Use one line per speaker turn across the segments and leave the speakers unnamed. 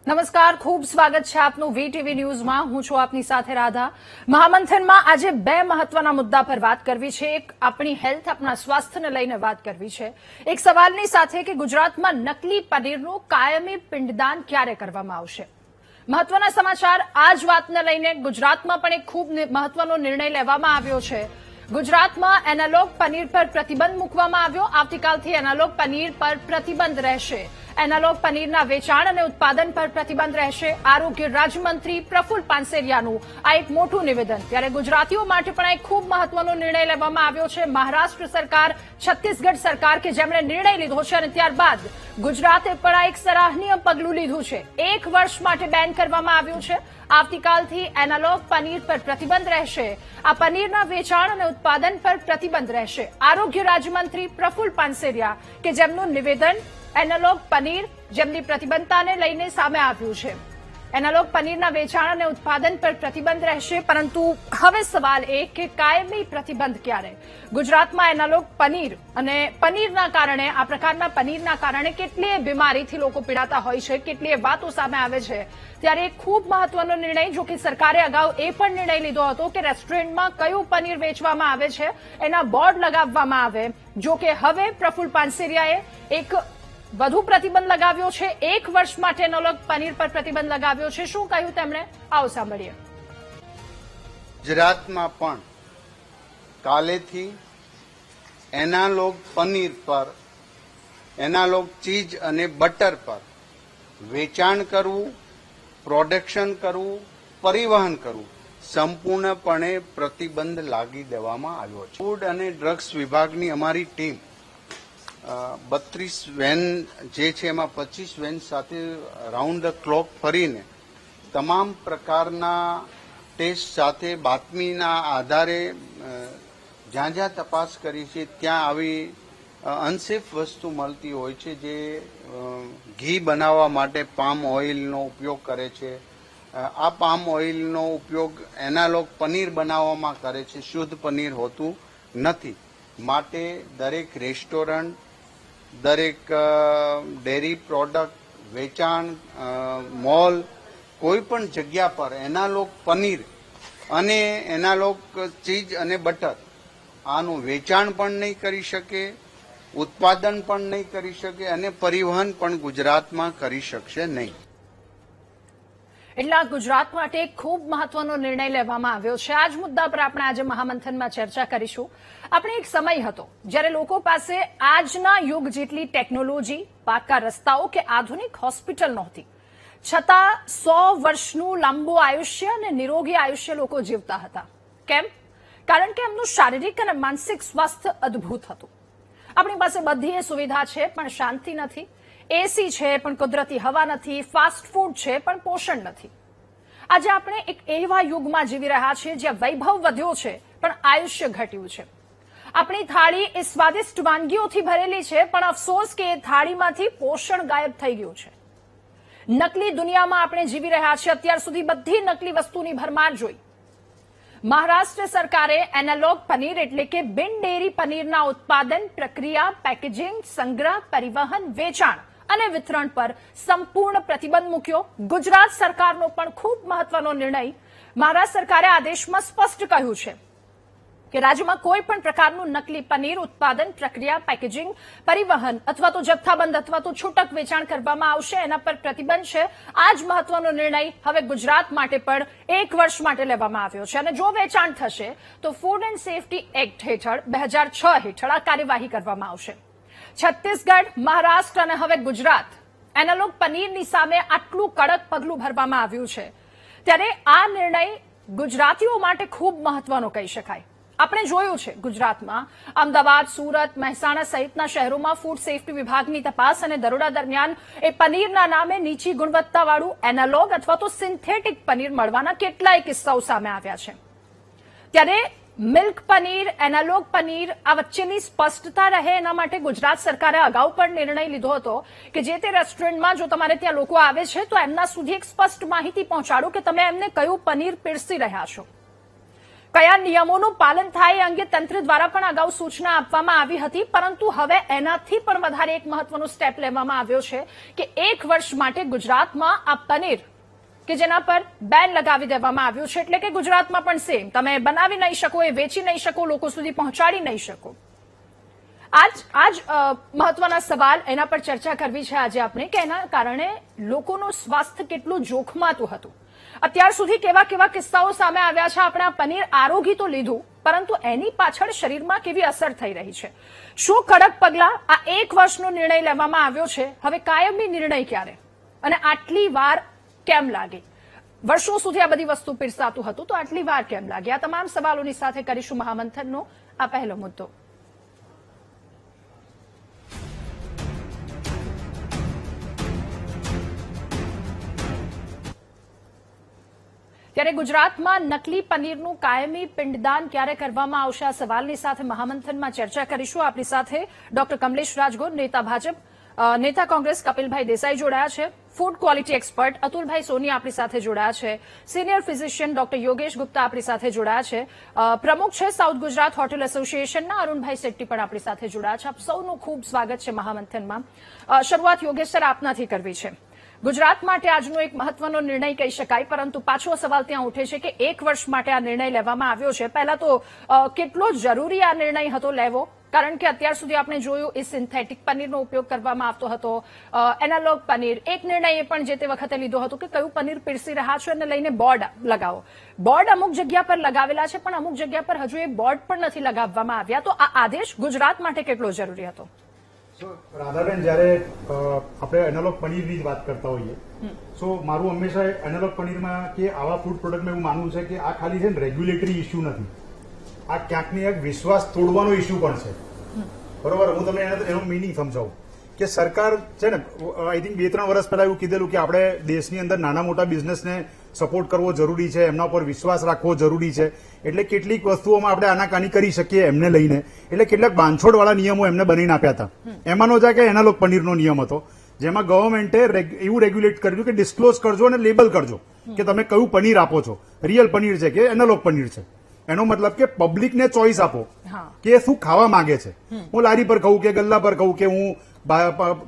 નમસ્કાર, ખૂબ સ્વાગત છે આપનું વીટીવી ન્યૂઝમાં. હું છું આપની સાથે રાધા. મહામંથનમાં આજે બે મહત્વના મુદ્દા પર વાત કરવી છે. એક આપણી હેલ્થ, આપણા સ્વાસ્થ્યને લઈને વાત કરવી છે. એક સવાલની સાથે કે ગુજરાતમાં નકલી પનીરનું કાયમી પિંડદાન ક્યારે કરવામાં આવશે. મહત્વના સમાચાર આ જ વાતને લઈને ગુજરાતમાં પણ એક ખૂબ મહત્વનો નિર્ણય લેવામાં આવ્યો છે. ગુજરાતમાં એનાલોગ પનીર પર પ્રતિબંધ મૂકવામાં આવ્યો. આવતીકાલથી એનાલોગ પનીર પર પ્રતિબંધ રહેશે. એનાલોગ પનીરના વેચાણ અને ઉત્પાદન પર પ્રતિબંધ રહેશે. આરોગ્ય રાજ્યમંત્રી પ્રફુલ પાનસેરિયાનું આ એક મોટું નિવેદન. ત્યારે ગુજરાતીઓ માટે પણ એક ખૂબ મહત્વનો નિર્ણય લેવામાં આવ્યો છે. મહારાષ્ટ્ર સરકાર, છત્તીસગઢ સરકાર કે જેમણે નિર્ણય લીધો છે અને ત્યારબાદ ગુજરાતે પણ આ એક સરાહનીય પગલું લીધું છે. 1 વર્ષ માટે બેન કરવામાં આવ્યું છે. આવતીકાલથી એનાલોગ પનીર પર પ્રતિબંધ રહેશે. આ પનીરના વેચાણ અને ઉત્પાદન પર પ્રતિબંધ રહેશે. આરોગ્ય રાજ્યમંત્રી પ્રફુલ પાનસેરિયા કે જેમનું નિવેદન એનાલોગ પનીર જેમની પ્રતિબંધતાને લઈને સામે આવ્યું છે. એનાલોગ પનીરના વેચાણ અને ઉત્પાદન પર પ્રતિબંધ રહેશે. પરંતુ હવે સવાલ એ કે કાયમી પ્રતિબંધ ક્યારે. ગુજરાતમાં એનાલોગ પનીર અને પનીરના કારણે, આ પ્રકારના પનીરના કારણે કેટલીય બીમારીથી લોકો પીડાતા હોય છે, કેટલીય વાતો સામે આવે છે. ત્યારે ખૂબ મહત્વનો નિર્ણય, જો કે સરકારે અગાઉ એ પણ નિર્ણય લીધો હતો કે રેસ્ટોરન્ટમાં કયું પનીર વેચવામાં આવે છે એના બોર્ડ લગાવવામાં આવે. જો કે હવે પ્રફુલ પાનસેરિયાએ એક વધુ પ્રતિબંધ લગાવ્યો છે. 1 વર્ષ માટે એનાલોગ પનીર પર પ્રતિબંધ લગાવ્યો છે. શું કહ્યું તેમણે, આવો સાંભળીએ.
ગુજરાતમાં પણ કાલેથી એનાલોગ પનીર પર, એનાલોગ ચીઝ અને બટર પર વેચાણ કરવું, પ્રોડક્શન કરવું, પરિવહન કરવું સંપૂર્ણપણે પ્રતિબંધ લાગી દેવામાં આવ્યો છે. ફૂડ અને ડ્રગ્સ વિભાગની અમારી ટીમ 32 વેન જે છે એમાં 25 વેન સાથે રાઉન્ડ ધ ક્લોક ફરીને તમામ પ્રકારના ટેસ્ટ સાથે બાતમીના આધારે જ્યાં જ્યાં તપાસ કરી છે ત્યાં આવી અનસેફ વસ્તુ મળતી હોય છે. જે ઘી બનાવવા માટે પામ ઓઇલનો ઉપયોગ કરે છે. આ પામ ઓઇલનો ઉપયોગ એનાલોગ પનીર બનાવવામાં કરે છે. શુદ્ધ પનીર હોતું નથી. માટે દરેક રેસ્ટોરન્ટ, દરેક ડેરી પ્રોડક્ટ વેચાણ, મોલ, કોઈ પણ જગ્યા પર એનાલોગ પનીર અને એનાલોગ ચીઝ અને બટર આનું વેચાણ પણ નહીં કરી શકે, ઉત્પાદન પણ નહીં કરી શકે અને પરિવહન પણ ગુજરાતમાં કરી શકશે નહીં.
એટલે ગુજરાત માટે એક ખૂબ મહત્વનો નિર્ણય લેવામાં આવ્યો છે. આ જ મુદ્દા પર આપણે આજે મહામંથનમાં ચર્ચા કરીશું. આપણે એક સમય હતો જ્યારે લોકો પાસે આજના યુગ જેટલી ટેકનોલોજી, પાકા રસ્તાઓ કે આધુનિક હોસ્પિટલ નહોતી. છતાં 100 વર્ષનું લાંબુ આયુષ્ય અને નિરોગી આયુષ્ય લોકો જીવતા હતા. કેમ? કારણ કે એમનું શારીરિક અને માનસિક સ્વાસ્થ્ય અદ્ભુત હતું. આપણી પાસે બધી સુવિધા છે પણ શાંતિ નથી. એસી છે પણ કુદરતી હવા નથી. ફાસ્ટ ફૂડ છે પણ પોષણ નથી. આજે આપણે એક એવા યુગમાં જીવી રહ્યા છીએ જ્યાં વૈભવ વધ્યો છે પણ આયુષ્ય ઘટ્યું છે. આપણી થાળી એ સ્વાદિષ્ટ વાનગીઓથી ભરેલી છે પણ અફસોસ કે એ થાળીમાંથી પોષણ ગાયબ થઈ ગયું છે. નકલી દુનિયામાં આપણે જીવી રહ્યા છીએ. અત્યાર સુધી બધી નકલી વસ્તુની ભરમાર જોઈ. મહારાષ્ટ્ર સરકારે એનાલોગ પનીર એટલે કે બિન ડેરી પનીરના ઉત્પાદન, પ્રક્રિયા, પેકેજિંગ, સંગ્રહ, પરિવહન, વેચાણ અને વિતરણ પર સંપૂર્ણ પ્રતિબંધ મૂક્યો. ગુજરાત સરકારનો પણ ખૂબ મહત્વનો નિર્ણય. મહારાષ્ટ્ર સરકારે આદેશમાં સ્પષ્ટ કહ્યું છે કે રાજ્યમાં કોઈ પણ પ્રકારનું નકલી પનીર ઉત્પાદન, પ્રક્રિયા, પેકેજિંગ, પરિવહન અથવા તો જથ્થાબંધ અથવા તો છૂટક વેચાણ કરવામાં આવશે. એના પર પ્રતિબંધ છે. આ જ મહત્વનો નિર્ણય હવે ગુજરાત માટે પણ 1 વર્ષ માટે લેવામાં આવ્યો છે. અને જો વેચાણ થશે તો ફૂડ એન્ડ સેફ્ટી એક્ટ હેઠળ 2006 હેઠળ આ કાર્યવાહી કરવામાં આવશે. છત્તીસગઢ, મહારાષ્ટ્ર અને હવે ગુજરાત એનાલોગ પનીરની સામે આટલું કડક પગલું ભરવામાં આવ્યું છે. ત્યારે આ નિર્ણય ગુજરાતીઓ માટે ખૂબ મહત્વનો કહી શકાય. આપણે જોયું છે ગુજરાતમાં અમદાવાદ, સુરત, મહેસાણા સહિતના શહેરોમાં ફૂડ સેફ્ટી વિભાગની તપાસ અને દરોડા દરમિયાન એ પનીરના નામે નીચી ગુણવત્તાવાળું એનાલોગ અથવા તો સિન્થેટિક પનીર મળવાના કેટલાય કિસ્સાઓ સામે આવ્યા છે. ત્યારે મિલ્ક પનીર, એનાલોગ પનીર આ વચ્ચેની સ્પષ્ટતા રહે એના માટે ગુજરાત સરકારે અગાઉ પણ નિર્ણય લીધો હતો કે જે તે રેસ્ટોરન્ટમાં જો તમારે ત્યાં લોકો આવે છે તો એમના સુધી એક સ્પષ્ટ માહિતી પહોંચાડો કે તમે એમને કયું પનીર પીરસી રહ્યા છો. કયા નિયમોનું પાલન થાય એ અંગે તંત્ર દ્વારા પણ અગાઉ સૂચના આપવામાં આવી હતી, પરંતુ હવે એનાથી પણ વધારે એક મહત્વનો સ્ટેપ લેવામાં આવ્યો છે કે 1 વર્ષ માટે ગુજરાતમાં આ પનીર કે જેના પર બેન લગાવી દેવામાં આવ્યું છે, એટલે કે ગુજરાતમાં પણ સેમ તમે બનાવી નહીં શકો, એ વેચી નહીં શકો, લોકો સુધી પહોંચાડી નહીં શકો. આજ મહત્વના સવાલ એના પર ચર્ચા કરવી છે આજે આપણે કે એના કારણે લોકોનું સ્વાસ્થ્ય કેટલું જોખમાતું હતું. અત્યાર સુધી કેવા કેવા કિસ્સાઓ સામે આવ્યા છે. આપણે આ પનીર આરોગી તો લીધું, પરંતુ એની પાછળ શરીરમાં કેવી અસર થઈ રહી છે. શું કડક પગલાં? આ 1 વર્ષનો નિર્ણય લેવામાં આવ્યો છે. હવે કાયમી નિર્ણય ક્યારે અને આટલી વાર કેમ લાગે? વર્ષો સુધી આ બધી વસ્તુ પીરસાતું હતું, તો આટલી વાર કેમ લાગે? આ તમામ સવાલોની સાથે કરીશું મહામંથનનો આ પહેલો મુદ્દો. ત્યારે ગુજરાતમાં નકલી પનીરનું કાયમી પિંડદાન ક્યારે કરવામાં આવશે? આ સવાલની સાથે મહામંથનમાં ચર્ચા કરીશું. આપણી સાથે ડોક્ટર કમલેશ રાજગોર, નેતા ભાજપ, નેતા કોંગ્રેસ કપિલભાઈ દેસાઈ જોડાયા છે, ફૂડ ક્વોલિટી એક્સપર્ટ અતુલભાઈ સોની આપણી સાથે જોડાયા છે, senior physician doctor Yogesh Gupta આપણી સાથે જોડાયા છે, પ્રમુખ છે સાઉથ ગુજરાત હોટેલ એસોસિએશનના અરુણભાઈ શેટ્ટી પણ આપણી સાથે જોડાયા છે. આપ સૌનું ખૂબ સ્વાગત છે મહામંથનમાં. શરૂઆત યોગેશ સર આપનાથી કરવી છે. ગુજરાત માટે આજનો એક મહત્વનો નિર્ણય કહી શકાય, પરંતુ પાછો સવાલ ત્યાં ઉઠે છે કે 1 વર્ષ માટે આ નિર્ણય લેવામાં આવ્યો છે. પહેલા તો કેટલો જરૂરી આ નિર્ણય હતો લેવો? કારણ કે અત્યાર સુધી આપણે જોયું એ સિન્થેટિક પનીરનો ઉપયોગ કરવામાં આવતો હતો, એનાલોગ પનીર. એક નિર્ણય એ પણ જે તે વખતે લીધો હતો કે કયું પનીર પીરસી રહ્યા છો એને લઈને બોર્ડ લગાવો. બોર્ડ અમુક જગ્યા પર લગાવેલા છે, પણ અમુક જગ્યા પર હજુ એ બોર્ડ પણ નથી લગાવવામાં આવ્યા. તો આ આદેશ ગુજરાત માટે કેટલો જરૂરી હતો?
રાધાબેન, જયારે આપણે એનાલોગ પનીરની જ વાત કરતા હોઈએ, સો મારું હંમેશા એનાલોગ પનીરમાં કે આવા ફૂડ પ્રોડક્ટમાં એવું માનવું છે કે આ ખાલી છે ને રેગ્યુલેટરી ઇસ્યુ નથી, આ ક્યાંકની એક વિશ્વાસ તોડવાનો ઇસ્યુ પણ છે. બરોબર? હું તમને એનો મિનિંગ સમજાવું કે સરકાર છે ને, આઈ થિંક 2-3 વર્ષ પહેલા એવું કીધેલું કે આપણે દેશની અંદર નાના મોટા બિઝનેસને સપોર્ટ કરવો જરૂરી છે, એમના ઉપર વિશ્વાસ રાખવો જરૂરી છે. એટલે કેટલીક વસ્તુઓમાં આપણે આનાકાની કરી શકીએ એમને લઈને, એટલે કેટલાક બાંધછોડવાળા નિયમો એમને બનાવીને આપ્યા હતા. એમાંનો જ કે એનાલોગ પનીરનો નિયમ હતો, જેમાં ગવર્મેન્ટે એવું રેગ્યુલેટ કર્યું કે ડિસ્ક્લોઝ કરજો અને લેબલ કરજો કે તમે કયું પનીર આપો છો, રિયલ પનીર છે કે એનાલોગ પનીર છે. એનો મતલબ કે પબ્લિકને ચોઇસ આપો કે શું ખાવા માંગે છે. હું લારી પર ખાઉં કે ગલ્લા પર ખાઉં, કે હું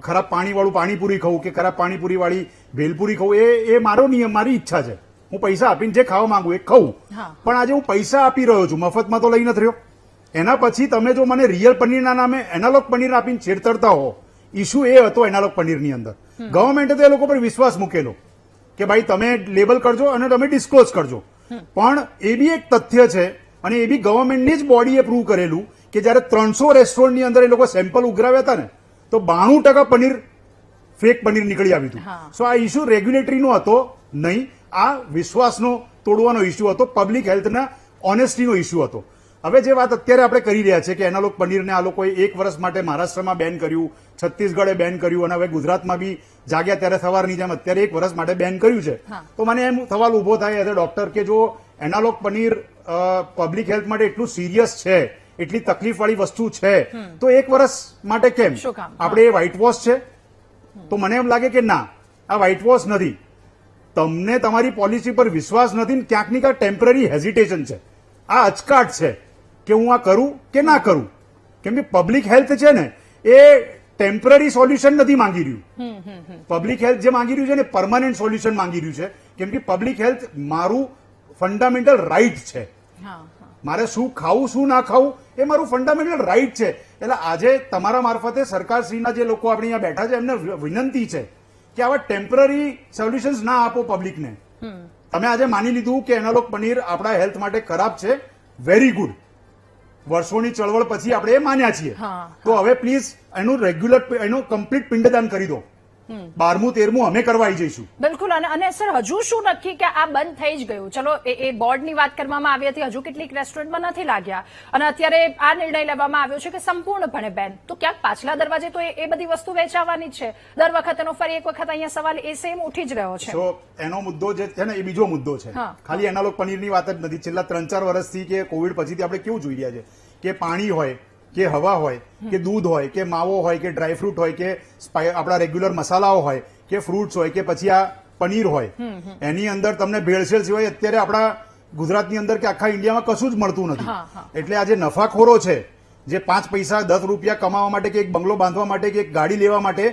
ખરાબ પાણીવાળું પાણીપુરી ખાઉં કે ખરાબ પાણીપુરી વાળી ભેલપુરી ખાઉં, એ મારો નિયમ, મારી ઈચ્છા છે. હું પૈસા આપીને જે ખાવા માંગુ એ ખાઉં. પણ આજે હું પૈસા આપી રહ્યો છું, મફતમાં તો લઈ નથી રહ્યો. એના પછી તમે જો મને રિયલ પનીરના નામે એનાલોગ પનીર આપીને છેડતરતા હો, ઇસ્યુ એ હતો એનાલોગ પનીરની અંદર. ગવર્મેન્ટે તો એ લોકો પર વિશ્વાસ મૂકેલો કે ભાઈ તમે લેબલ કરજો અને તમે ડિસ્ક્લોઝ કરજો. પણ એ બી એક તથ્ય છે, અને એ બી ગવર્મેન્ટની જ બોડીએ પ્રૂવ કરેલું કે જયારે 300 રેસ્ટોરન્ટની અંદર એ લોકો સેમ્પલ ઉઘરાવ્યા હતા ને, તો 92% પનીર ફેક પનીર નીકળી આવ્યું હતું. સો આ ઇસ્યુ રેગ્યુલેટરીનો હતો નહીં, આ વિશ્વાસનો તોડવાનો ઇસ્યુ હતો, પબ્લિક હેલ્થના ઓનેસ્ટીનો ઇસ્યુ હતો. હવે જે વાત અત્યારે આપણે કરી રહ્યા છે કે એનાલોગ પનીરને આ લોકોએ 1 વર્ષ માટે મહારાષ્ટ્રમાં બેન કર્યું, છત્તીસગઢે બેન કર્યું, અને હવે ગુજરાતમાં બી જાગ્યા ત્યારે સવારની જેમ અત્યારે 1 વર્ષ માટે બેન કર્યું છે. તો મને એમ સવાલ ઉભો થાય એઝ અ ડોક્ટર કે જો એનાલોગ પનીર પબ્લિક હેલ્થ માટે એટલું સિરિયસ છે, એટલી તકલીફ વાળી વસ્તુ છે, તો 1 વર્ષ માટે કેમ? આપણે એ વ્હાઇટ વોશ છે? તો મને એમ લાગે કે ના, આ વ્હાઇટ વોશ નથી. તમને તમારી પોલિસી પર વિશ્વાસ નથી, ક્યાંક ની ક્યાંક ટેમ્પરરી હેઝિટેશન છે, આ અચકાટ છે કે હું આ કરું કે ના કરું. કેમ કે પબ્લિક હેલ્થ છે ને એ ટેમ્પરરી સોલ્યુશન નથી માંગી રહ્યું. પબ્લિક હેલ્થ જે માંગી રહ્યું છે ને પરમાનન્ટ સોલ્યુશન માંગી રહ્યું છે. કેમ કે પબ્લિક હેલ્થ મારું ફંડામેન્ટલ રાઇટ છે. મારે શું ખાવું શું ના ખાવું એ મારું ફંડામેન્ટલ રાઇટ છે. એટલે આજે તમારા મારફતે સરકારશ્રીના જે લોકો આપણે અહીંયા બેઠા છે એમને વિનંતી છે કે આવા ટેમ્પરરી સોલ્યુશન્સ ના આપો પબ્લિકને. તમે આજે માની લીધું કે એનાલોગ પનીર આપણા હેલ્થ માટે ખરાબ છે, વેરી ગુડ. વર્ષોની ચળવળ પછી આપણે એ માન્યા છીએ. તો હવે પ્લીઝ એનું રેગ્યુલર, એનું કમ્પ્લીટ પિંડદાન કરી દો. 12મું 13મું અમે કરવાઈ જઈશું.
બિલકુલ. અને સર હજુ શું નક્કી કે આ બંધ થઈ જ ગયું? ચલો એ બોર્ડની વાત કરવામાં આવી હતી, હજુ કેટલીક રેસ્ટોરન્ટમાં નથી લાગ્યા, અને અત્યારે આ નિર્ણય લેવામાં આવ્યો છે કે સંપૂર્ણપણે બેન. તો ક્યાંક પાછલા દરવાજે તો એ બધી વસ્તુ વેચાવાની જ છે. દર વખતનો ફરી એક વખત અહીંયા સવાલ એ સેમ ઉઠી જ રહ્યો છે.
તો એનો મુદ્દો જે છે ને એ બીજો મુદ્દો છે. ખાલી એનાલોગ પનીરની વાત જ નથી. છેલ્લા 3-4 વર્ષથી કે કોવિડ પછીથી આપણે કેવું જોઈ રહ્યા છે કે પાણી હોય કે હવા હોય કે દૂધ હોય કે માવો હોય કે ડ્રાયફ્રૂટ હોય કે આપણા રેગ્યુલર મસાલાઓ હોય કે ફ્રૂટ્સ હોય કે પછી આ પનીર હોય, એની અંદર તમને ભેળસેળ સિવાય અત્યારે આપણા ગુજરાતની અંદર કે આખા ઇન્ડિયામાં કશું જ મળતું નથી.
હા, હા.
એટલે આ જે નફાખોરો છે, જે 5 પૈસા 10 રૂપિયા કમાવા માટે કે એક બંગલો બાંધવા માટે કે એક ગાડી લેવા માટે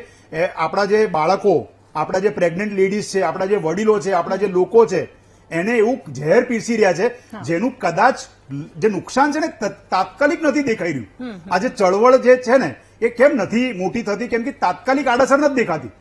આપણા જે બાળકો, આપણા જે પ્રેગ્નન્ટ લેડીઝ છે, આપણા જે વડીલો છે, આપણા જે લોકો છે, એને એવું ઝેર પીરસી રહ્યા છે જેનું કદાચ જે નુકસાન છે ને તાત્કાલિક નથી દેખાઈ રહ્યું. આજે ચળવળ જે છે ને એ કેમ નથી મોટી થતી? કેમ કે તાત્કાલિક આડઅસર નથી દેખાતી.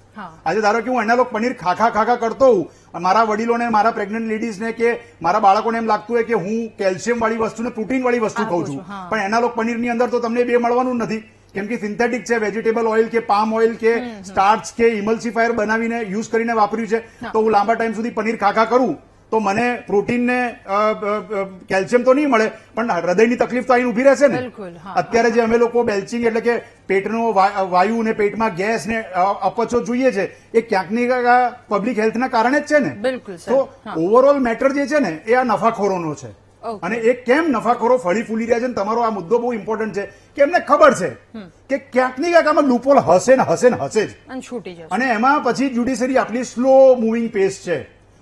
આજે ધારો કે હું એનાલોગ પનીર ખાખા કરતો હોઉં, મારા વડીલોને, મારા પ્રેગ્નન્ટ લેડીઝને કે મારા બાળકોને એમ લાગતું હોય કે હું કેલ્શિયમ વાળી વસ્તુ ને પ્રોટીન વાળી વસ્તુ ખાઉં છું, પણ એનાલોગ પનીરની અંદર તો તમને બે મળવાનું નથી. કેમ કે સિન્થેટિક છે, વેજીટેબલ ઓઇલ કે પામ ઓઇલ કે સ્ટાર્ચ કે ઇમલ્સિફાયર બનાવીને યુઝ કરીને વાપર્યું છે. તો હું લાંબા ટાઈમ સુધી પનીર ખાખા કરું તો મને પ્રોટીન ને કેલ્શિયમ તો નહીં મળે, પણ હૃદયની તકલીફ તો અહીં ઉભી રહેશે ને. અત્યારે જે અમે લોકો બેલ્ચિંગ એટલે કે પેટનો વાયુ ને પેટમાં ગેસ ને અપચો જોઈએ છે એ ક્યાંક ને ક્યાંક પબ્લિક હેલ્થના કારણે જ છે ને. તો ઓવરઓલ મેટર જે છે ને એ આ નફાખોરોનો છે. અને એ કેમ નફાખોરો ફળી ફૂલી રહ્યા છે ને તમારો આ મુદ્દો બહુ ઇમ્પોર્ટન્ટ છે કે એમને ખબર છે કે ક્યાંક ને ક્યાંક આમાં લૂપહોલ હશે જ. અને એમાં પછી જ્યુડિશરી આટલી સ્લો મૂવિંગ પેસ છે.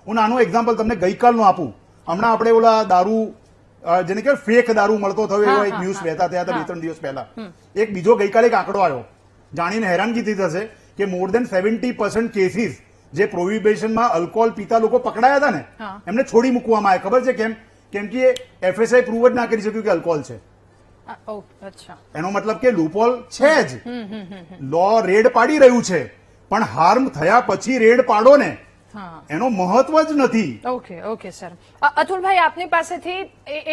હું નાનું એક્ઝામ્પલ તમને ગઈકાલનું આપું. હમણાં આપણે ઓલા દારૂ જેને કહેવાય ફેક દારૂ મળતો થયો એવો એક ન્યૂઝ વહેતા થયા હતા 2-3 દિવસ પહેલા. એક બીજો ગઈકાલે એક આંકડો આવ્યો, જાણીને હેરાનગી થઈ થશે કે મોર દેન 70% કેસીસ જે પ્રોહિબિશનમાં આલ્કોહોલ પીતા લોકો પકડાયા હતા ને એમને છોડી મૂકવામાં આવ્યા. ખબર છે કેમ? કેમ કે FSI પ્રૂવ જ ના કરી શક્યું કે આલ્કોહોલ છે. એનો મતલબ કે લૂપહોલ છે જ. લો રેડ પાડી રહ્યું છે, પણ હાર્મ થયા પછી રેડ પાડો ને એનો મહત્વ જ નથી.
Okay sir. અતુલભાઈ, આપની પાસેથી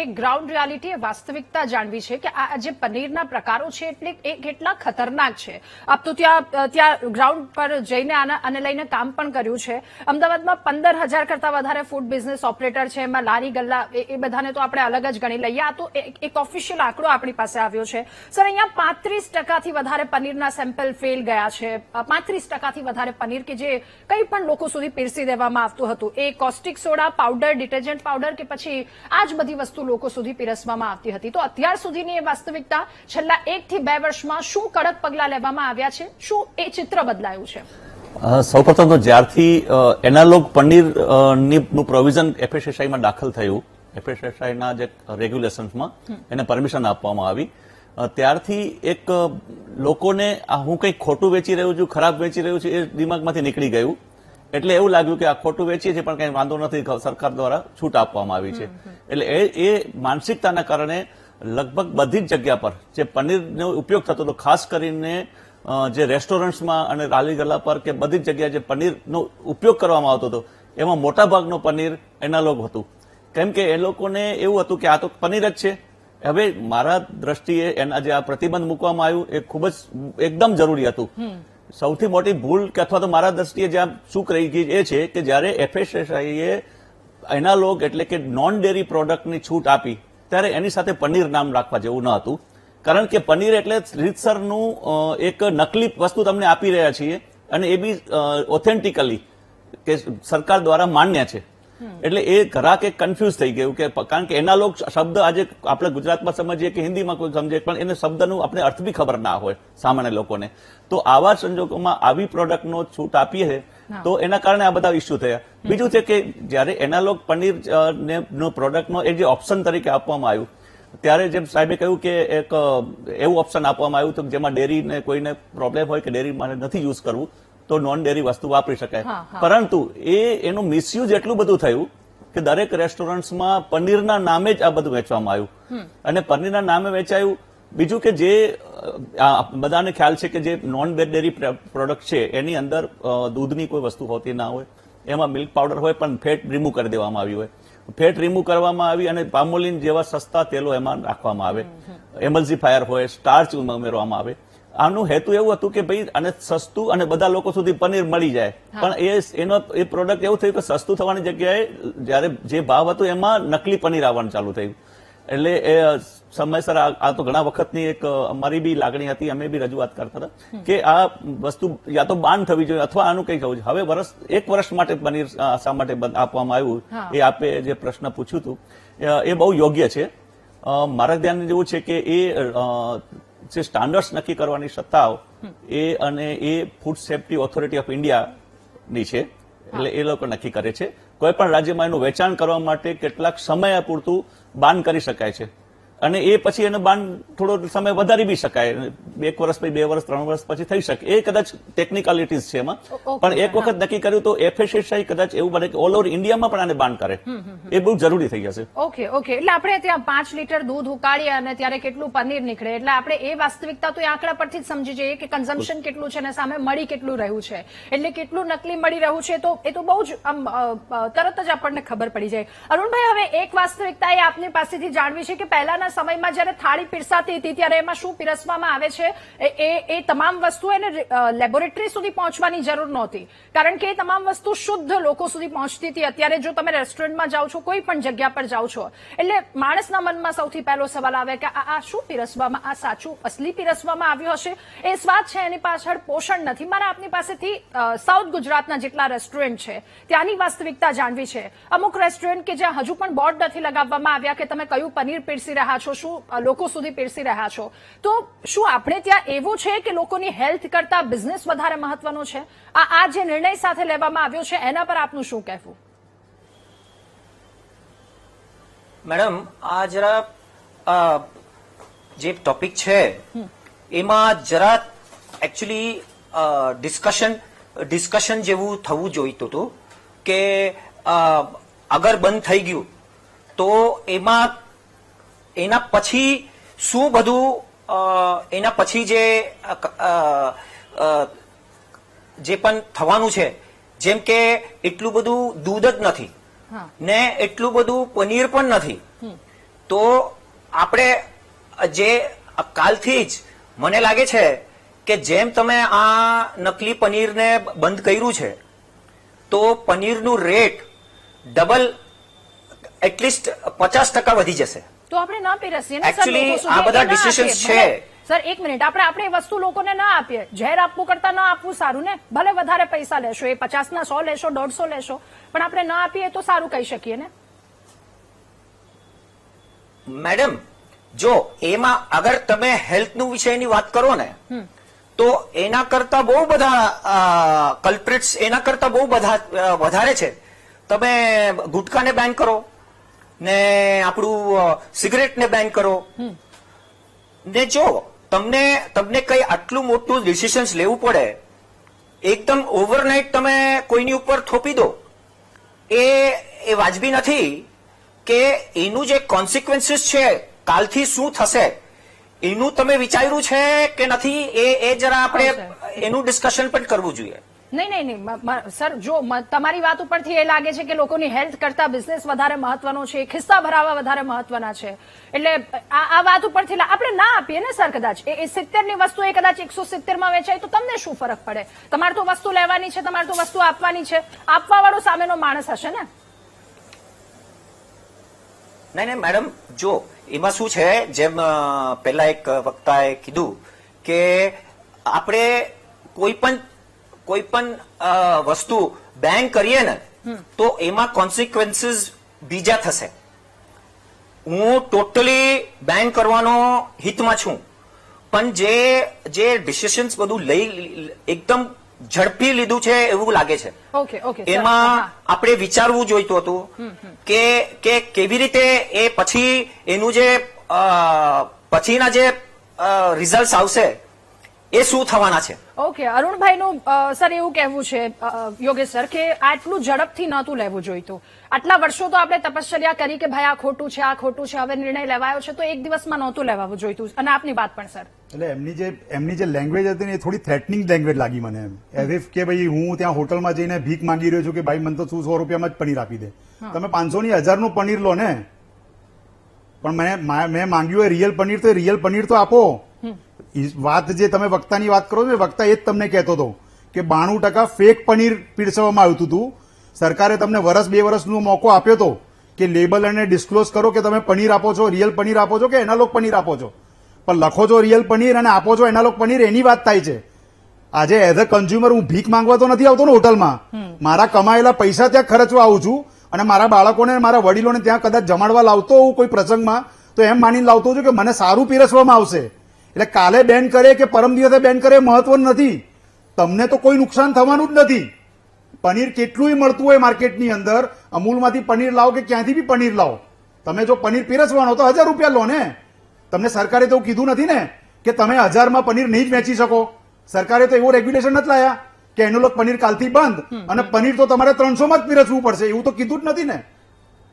એક ગ્રાઉન્ડ રિયાલિટી, વાસ્તવિકતા જાણવી છે કે આ જે પનીરના પ્રકારો છે એટલે એ કેટલા ખતરનાક છે. આપ તો ત્યાં ગ્રાઉન્ડ પર જઈને આને લઈને કામ પણ કર્યું છે. અમદાવાદમાં 15,000 કરતા વધારે ફૂડ બિઝનેસ ઓપરેટર છે, એમાં લારી ગલ્લા એ બધાને તો આપણે અલગ જ ગણી લઈએ. આ તો એક ઓફિશિયલ આંકડો આપણી પાસે આવ્યો છે. સર, અહીંયા 35% વધારે પનીરના સેમ્પલ ફેલ ગયા છે. 35% વધારે પનીર કે જે કંઈ પણ લોકો સુધી પીરસી દેવામાં આવતું હતું, એ caustic soda, powder, detergent powder કે પછી આ જ બધી વસ્તુ લોકો સુધી પીરસવામાં આવતી હતી. તો અત્યાર સુધીની એ વાસ્તવિકતા, છેલ્લા 1 થી 2 વર્ષમાં શું કડક પગલાં લેવામાં આવ્યા છે? શું એ ચિત્ર બદલાયું છે?
સૌપ્રથમ તો જ્યારથી એનાલોગ પનીરનું પ્રોવિઝન FSSAIમાં દાખલ થયું, FSSAIના જે રેગ્યુલેશન્સમાં એને પરમિશન આપવામાં આવી, ત્યારથી એક લોકોને હું કંઈક ખોટું વેચી રહ્યું છું, ખરાબ વેચી રહ્યું છું એ દિમાગમાંથી નીકળી ગયું. એટલે એવું લાગ્યું કે આ ખોટું વેચીએ છીએ પણ કઈ વાંધો નથી, સરકાર દ્વારા છૂટ આપવામાં આવી છે. એટલે એ માનસિકતાના કારણે લગભગ બધી જ જગ્યા પર જે પનીરનો ઉપયોગ થતો હતો, ખાસ કરીને જે રેસ્ટોરન્ટ્સમાં અને રાલી ગલ્લા પર કે બધી જ જગ્યાએ જે પનીરનો ઉપયોગ કરવામાં આવતો હતો એમાં મોટાભાગનો પનીર એનાલોગ હતું. કેમ કે એ લોકોને એવું હતું કે આ તો પનીર જ છે. હવે મારા દ્રષ્ટિએ એના જે આ પ્રતિબંધ મૂકવામાં આવ્યું એ ખૂબ જ એકદમ જરૂરી હતું. સૌથી મોટી ભૂલ કે અથવા તો મારા દ્રષ્ટિએ જ્યાં ચૂક રહી ગઈ એ છે કે જ્યારે FSSAIએ એનાલોગ એટલે કે નોન ડેરી પ્રોડક્ટની છૂટ આપી ત્યારે એની સાથે પનીર નામ રાખવા જેવું ન હતું. કારણ કે પનીર એટલે રીતસરનું એક નકલી વસ્તુ તમને આપી રહ્યા છીએ અને એ બી ઓથેન્ટિકલી કે સરકાર દ્વારા માન્ય છે. એટલે એ ઘરાક એક કન્ફ્યુઝ થઈ ગયું કે કારણ કે એનાલોગ શબ્દ આજે આપણે ગુજરાતમાં સમજીએ કે હિન્દીમાં કોઈ સમજે પણ એને શબ્દનું આપણે અર્થ બી ખબર ના હોય સામાન્ય લોકોને. તો આવા સંજોગોમાં આવી પ્રોડક્ટનો છૂટ આપીએ છે તો એના કારણે આ બધા ઇસ્યુ થયા. બીજું છે કે જ્યારે એનાલોગ પનીર પ્રોડક્ટનો એક જે ઓપ્શન તરીકે આપવામાં આવ્યું ત્યારે જેમ સાહેબે કહ્યું કે એક એવું ઓપ્શન આપવામાં આવ્યું હતું જેમાં ડેરીને કોઈને પ્રોબ્લેમ હોય કે ડેરી માટે નથી યુઝ કરવું તો નોન ડેરી વસ્તુ વાપરી શકાય. પરંતુ એનું મિસયુઝ એટલું બધું થયું કે દરેક રેસ્ટોરન્ટ્સમાં પનીરના નામે જ આ બધું વેચવામાં આવ્યું અને પનીરના નામે વેચાયું. બીજું કે જે બધાને ખ્યાલ છે કે જે નોન ડેરી પ્રોડક્ટ છે એની અંદર દૂધની કોઈ વસ્તુ હોતી ના હોય, એમાં મિલ્ક પાવડર હોય પણ ફેટ રિમૂવ કરી દેવામાં આવ્યું હોય. ફેટ રિમૂવ કરવામાં આવી અને પામોલિન જેવા સસ્તા તેલો એમાં રાખવામાં આવે, એમલ્સિફાયર હોય, સ્ટાર્ચ ઉમેરવામાં આવે. આનું હેતુ એવું હતું કે ભાઈ અને સસ્તું અને બધા લોકો સુધી પનીર મળી જાય. પણ એ પ્રોડક્ટ એવું થયું કે સસ્તું થવાની જગ્યાએ જયારે જે ભાવ હતો એમાં નકલી પનીર આવવાનું ચાલુ થયું. એટલે એ સમયસર આ તો ઘણા વખતની એક અમારી બી લાગણી હતી, અમે બી રજૂઆત કરતા હતા કે આ વસ્તુ યા તો બાન થવી જોઈએ અથવા આનું કંઈ થવું જોઈએ. હવે 1 વર્ષ માટે પનીર શા માટે બંધ આપવામાં આવ્યું એ આપે જે પ્રશ્ન પૂછ્યું હતું એ બહુ યોગ્ય છે. મારા ધ્યાન જેવું છે કે એ જે સ્ટાન્ડર્ડ્સ નક્કી કરવાની સત્તાઓ એ ફૂડ સેફ્ટી ઓથોરિટી ઓફ ઇન્ડિયાની છે, એટલે એ લોકો નક્કી કરે છે. કોઈ પણ રાજ્યમાં એનું વેચાણ કરવા માટે કેટલાક સમય પૂરતું બાન કરી શકાય છે અને એ પછી એને બાન થોડો સમય વધારી બી શકાય, 1 વર્ષ પછી 2 વર્ષ 3 વર્ષ પછી થઈ શકે. એ કદાચ ટેકનિકાલિટીઝ છે એમાં. પણ એક વખત નક્કી કર્યું તો FSSAI કદાચ એવું બને કે ઓલ ઓવર ઇન્ડિયામાં પણ આને બાન કરે, એ બહુ જરૂરી થઈ જશે.
ઓકે એટલે આપણે ત્યાં 5 લીટર દૂધ ઉકાળીએ અને ત્યારે કેટલું પનીર નીકળે, એટલે આપણે એ વાસ્તવિકતા તો એ આંકડા પરથી જ સમજી જઈએ કે કન્ઝમ્પશન કેટલું છે અને સામે મળી કેટલું રહ્યું છે, એટલે કેટલું નકલી મળી રહ્યું છે. તો એ તો બહુ જ તરત જ આપણને ખબર પડી જાય. અરુણભાઈ, હવે એક વાસ્તવિકતા એ આપની પાસેથી જાણવી છે કે પહેલાના સમયમાં જયારે થાળી પીરસાતી હતી ત્યારે એમાં શું પીરસવામાં આવે છે એ તમામ વસ્તુ એને લેબોરેટરી સુધી પહોંચવાની જરૂર નહોતી, કારણ કે એ તમામ વસ્તુ શુદ્ધ લોકો સુધી પહોંચતી હતી. અત્યારે જો તમે રેસ્ટોરન્ટમાં જાઓ છો, કોઈ પણ જગ્યા પર જાઓ છો, એટલે માણસના મનમાં સૌથી પહેલો સવાલ આવે કે આ શું પીરસવામાં, આ સાચું અસલી પીરસવામાં આવ્યું હશે? એ સ્વાદ છે એની પાછળ પોષણ નથી. મારે આપની પાસેથી સાઉથ ગુજરાતના જેટલા રેસ્ટોરન્ટ છે ત્યાંની વાસ્તવિકતા જાણવી છે. અમુક રેસ્ટોરન્ટ કે જ્યાં હજુ પણ બોર્ડ નથી લગાવવામાં આવ્યા કે તમે કયું પનીર પીરસી રહ્યા છો, શું લોકો સુધી પીરસી રહ્યા છો. તો શું આપણે ત્યાં એવું છે કે લોકોની હેલ્થ કરતા બિઝનેસ વધારે મહત્વનો છે? આ જે નિર્ણય સાથે લેવામાં આવ્યો છે એના પર આપનું શું કહેવું?
મેડમ, આ જરા જે ટોપિક છે એમાં જરા એકચ્યુઅલી ડિસ્કશન જેવું થવું જોઈતું હતું કે અગર બંધ થઈ ગયું તો એના પછી શું બધું, એના પછી જે પણ થવાનું છે, જેમ કે એટલું બધું દૂધ જ નથી ને એટલું બધું પનીર પણ નથી. તો આપણે જે કાલથી જ મને લાગે છે કે જેમ તમે આ નકલી પનીરને બંધ કર્યું છે તો પનીરનું રેટ ડબલ એટલીસ્ટ 50% વધી જશે.
તો આપણે ના પીરસીએ ને.
એકચ્યુઅલી આ બધા ડિસિઝન્સ છે.
સર, એક મિનિટ, આપણે એ વસ્તુ લોકોને ના આપીએ. ઝેર આપવું કરતા ના આપવું સારું ને. ભલે વધારે પૈસા લેશો, એ 50 ના 100 લેશો, 150 લેશો, પણ આપણે ના આપીએ તો સારું કહી શકીએ ને.
મેડમ, જો એમાં અગર તમે હેલ્થનું વિષયની વાત કરો ને તો એના કરતા બહુ બધા કલ્પ્રિટ્સ, એના કરતા બહુ બધા વધારે છે. તમે ગુટખાને બેન કરો ને આપણું સિગરેટને બેન કરો ને જો તમને કઈ આટલું મોટું ડિસિઝન્સ લેવું પડે, એકદમ ઓવરનાઇટ તમે કોઈની ઉપર થોપી દો, એ વાજબી નથી. કે એનું જે કોન્સિક્વન્સીસ છે, કાલથી શું થશે એનું તમે વિચાર્યું છે કે નથી, એ જરા આપણે એનું ડિસ્કશન પણ કરવું જોઈએ.
નહીં સર, જો તમારી વાત ઉપરથી એ લાગે છે કે લોકોની હેલ્થ કરતા બિઝનેસ વધારે મહત્વનો છે, ખિસ્સા ભરાવા વધારે મહત્વના છે, એટલે આ વાત ઉપરથી આપણે ના આપીએ ને સર. કદાચ એ 70 ની વસ્તુ એ કદાચ 170 માં વેચાય તો તમને શું ફરક પડે? તમારે તો વસ્તુ લેવાની છે, તમારે તો વસ્તુ આપવાની છે. આપવા વાળો સામેનો માણસ હશે ને.
નહીં મેડમ, જો એમાં શું છે, જેમ પહેલા એક વક્તાએ કીધું કે આપણે કોઈ પણ વસ્તુ બેન કરીએ ને તો એમાં કોન્સિક્વન્સીસ બીજા થશે. હું ટોટલી બેન કરવાનો હિતમાં છું, પણ જે ડિસિઝન્સ બધું એકદમ ઝડપી લીધું છે એવું લાગે છે. એમાં આપણે વિચારવું જોઈતું હતું કે કેવી રીતે એ પછી એનું જે પછીના જે રિઝલ્ટ આવશે એ શું થવાના છે.
ઓકે, અરુણભાઈનું સર એવું કહેવું છે, યોગેશ સર, કે આટલું ઝડપથી નહોતું લેવું જોઈતું. આટલા વર્ષો તો આપણે તપશ્ચર્યા કરી કે ભાઈ આ ખોટું છે, આ ખોટું છે, હવે નિર્ણય લેવાયો છે તો એક દિવસમાં નહોતું લેવાવું જોઈતું. અને આપની વાત પણ સર,
એટલે એમની જે લેંગ્વેજ હતી ને એ થોડી થ્રેટનિંગ લેંગ્વેજ લાગી મને. એમ એઝ ઇફ કે ભાઈ હું ત્યાં હોટલમાં જઈને ભીખ માંગી રહ્યો છું કે ભાઈ મને તો 100 રૂપિયામાં જ પનીર આપી દે. તમે 500 ની 1000 નું પનીર લો ને, પણ મેં માંગ્યું હોય રિયલ પનીર, તો રિયલ પનીર તો આપો. વાત જે તમે વક્તાની વાત કરો છો, વક્તા એ જ તમને કહેતો હતો કે 92% ફેક પનીર પીરસવામાં આવતું હતું. સરકારે તમને 1-2 વર્ષનો મોકો આપ્યો હતો કે લેબલ અને ડિસ્ક્લોઝ કરો કે તમે પનીર આપો છો, રિયલ પનીર આપો છો કે એનાલોગ પનીર આપો છો. પણ લખો છો રિયલ પનીર અને આપો છો એનાલોગ પનીર, એની વાત થાય છે. આજે એઝ અ કન્ઝ્યુમર હું ભીખ માંગવા તો નથી આવતો ને હોટલમાં. મારા કમાયેલા પૈસા ત્યાં ખર્ચવા આવું છું અને મારા બાળકોને, મારા વડીલોને ત્યાં કદાચ જમાડવા લાવતો હોઉં કોઈ પ્રસંગમાં, તો એમ માનીને લાવતો છું કે મને સારું પીરસવામાં આવશે. એટલે કાલે બેન કરે કે પરમ દિવસે બેન કરે મહત્વનું નથી, તમને તો કોઈ નુકસાન થવાનું જ નથી. પનીર કેટલું મળતું હોય માર્કેટની અંદર, અમૂલમાંથી પનીર લાવો કે ક્યાંથી બી પનીર લાવો, તમે જો પનીર પીરસવાનો તો 1000 રૂપિયા લો ને. તમને સરકારે તો કીધું નથી ને કે તમે 1000માં પનીર નહીં જ વેચી શકો. સરકારે તો એવો રેગ્યુલેશન નથી લાયા કે એનું પનીર કાલથી બંધ અને પનીર તો તમારે 300માં જ પીરસવું પડશે, એવું તો કીધું જ નથી ને.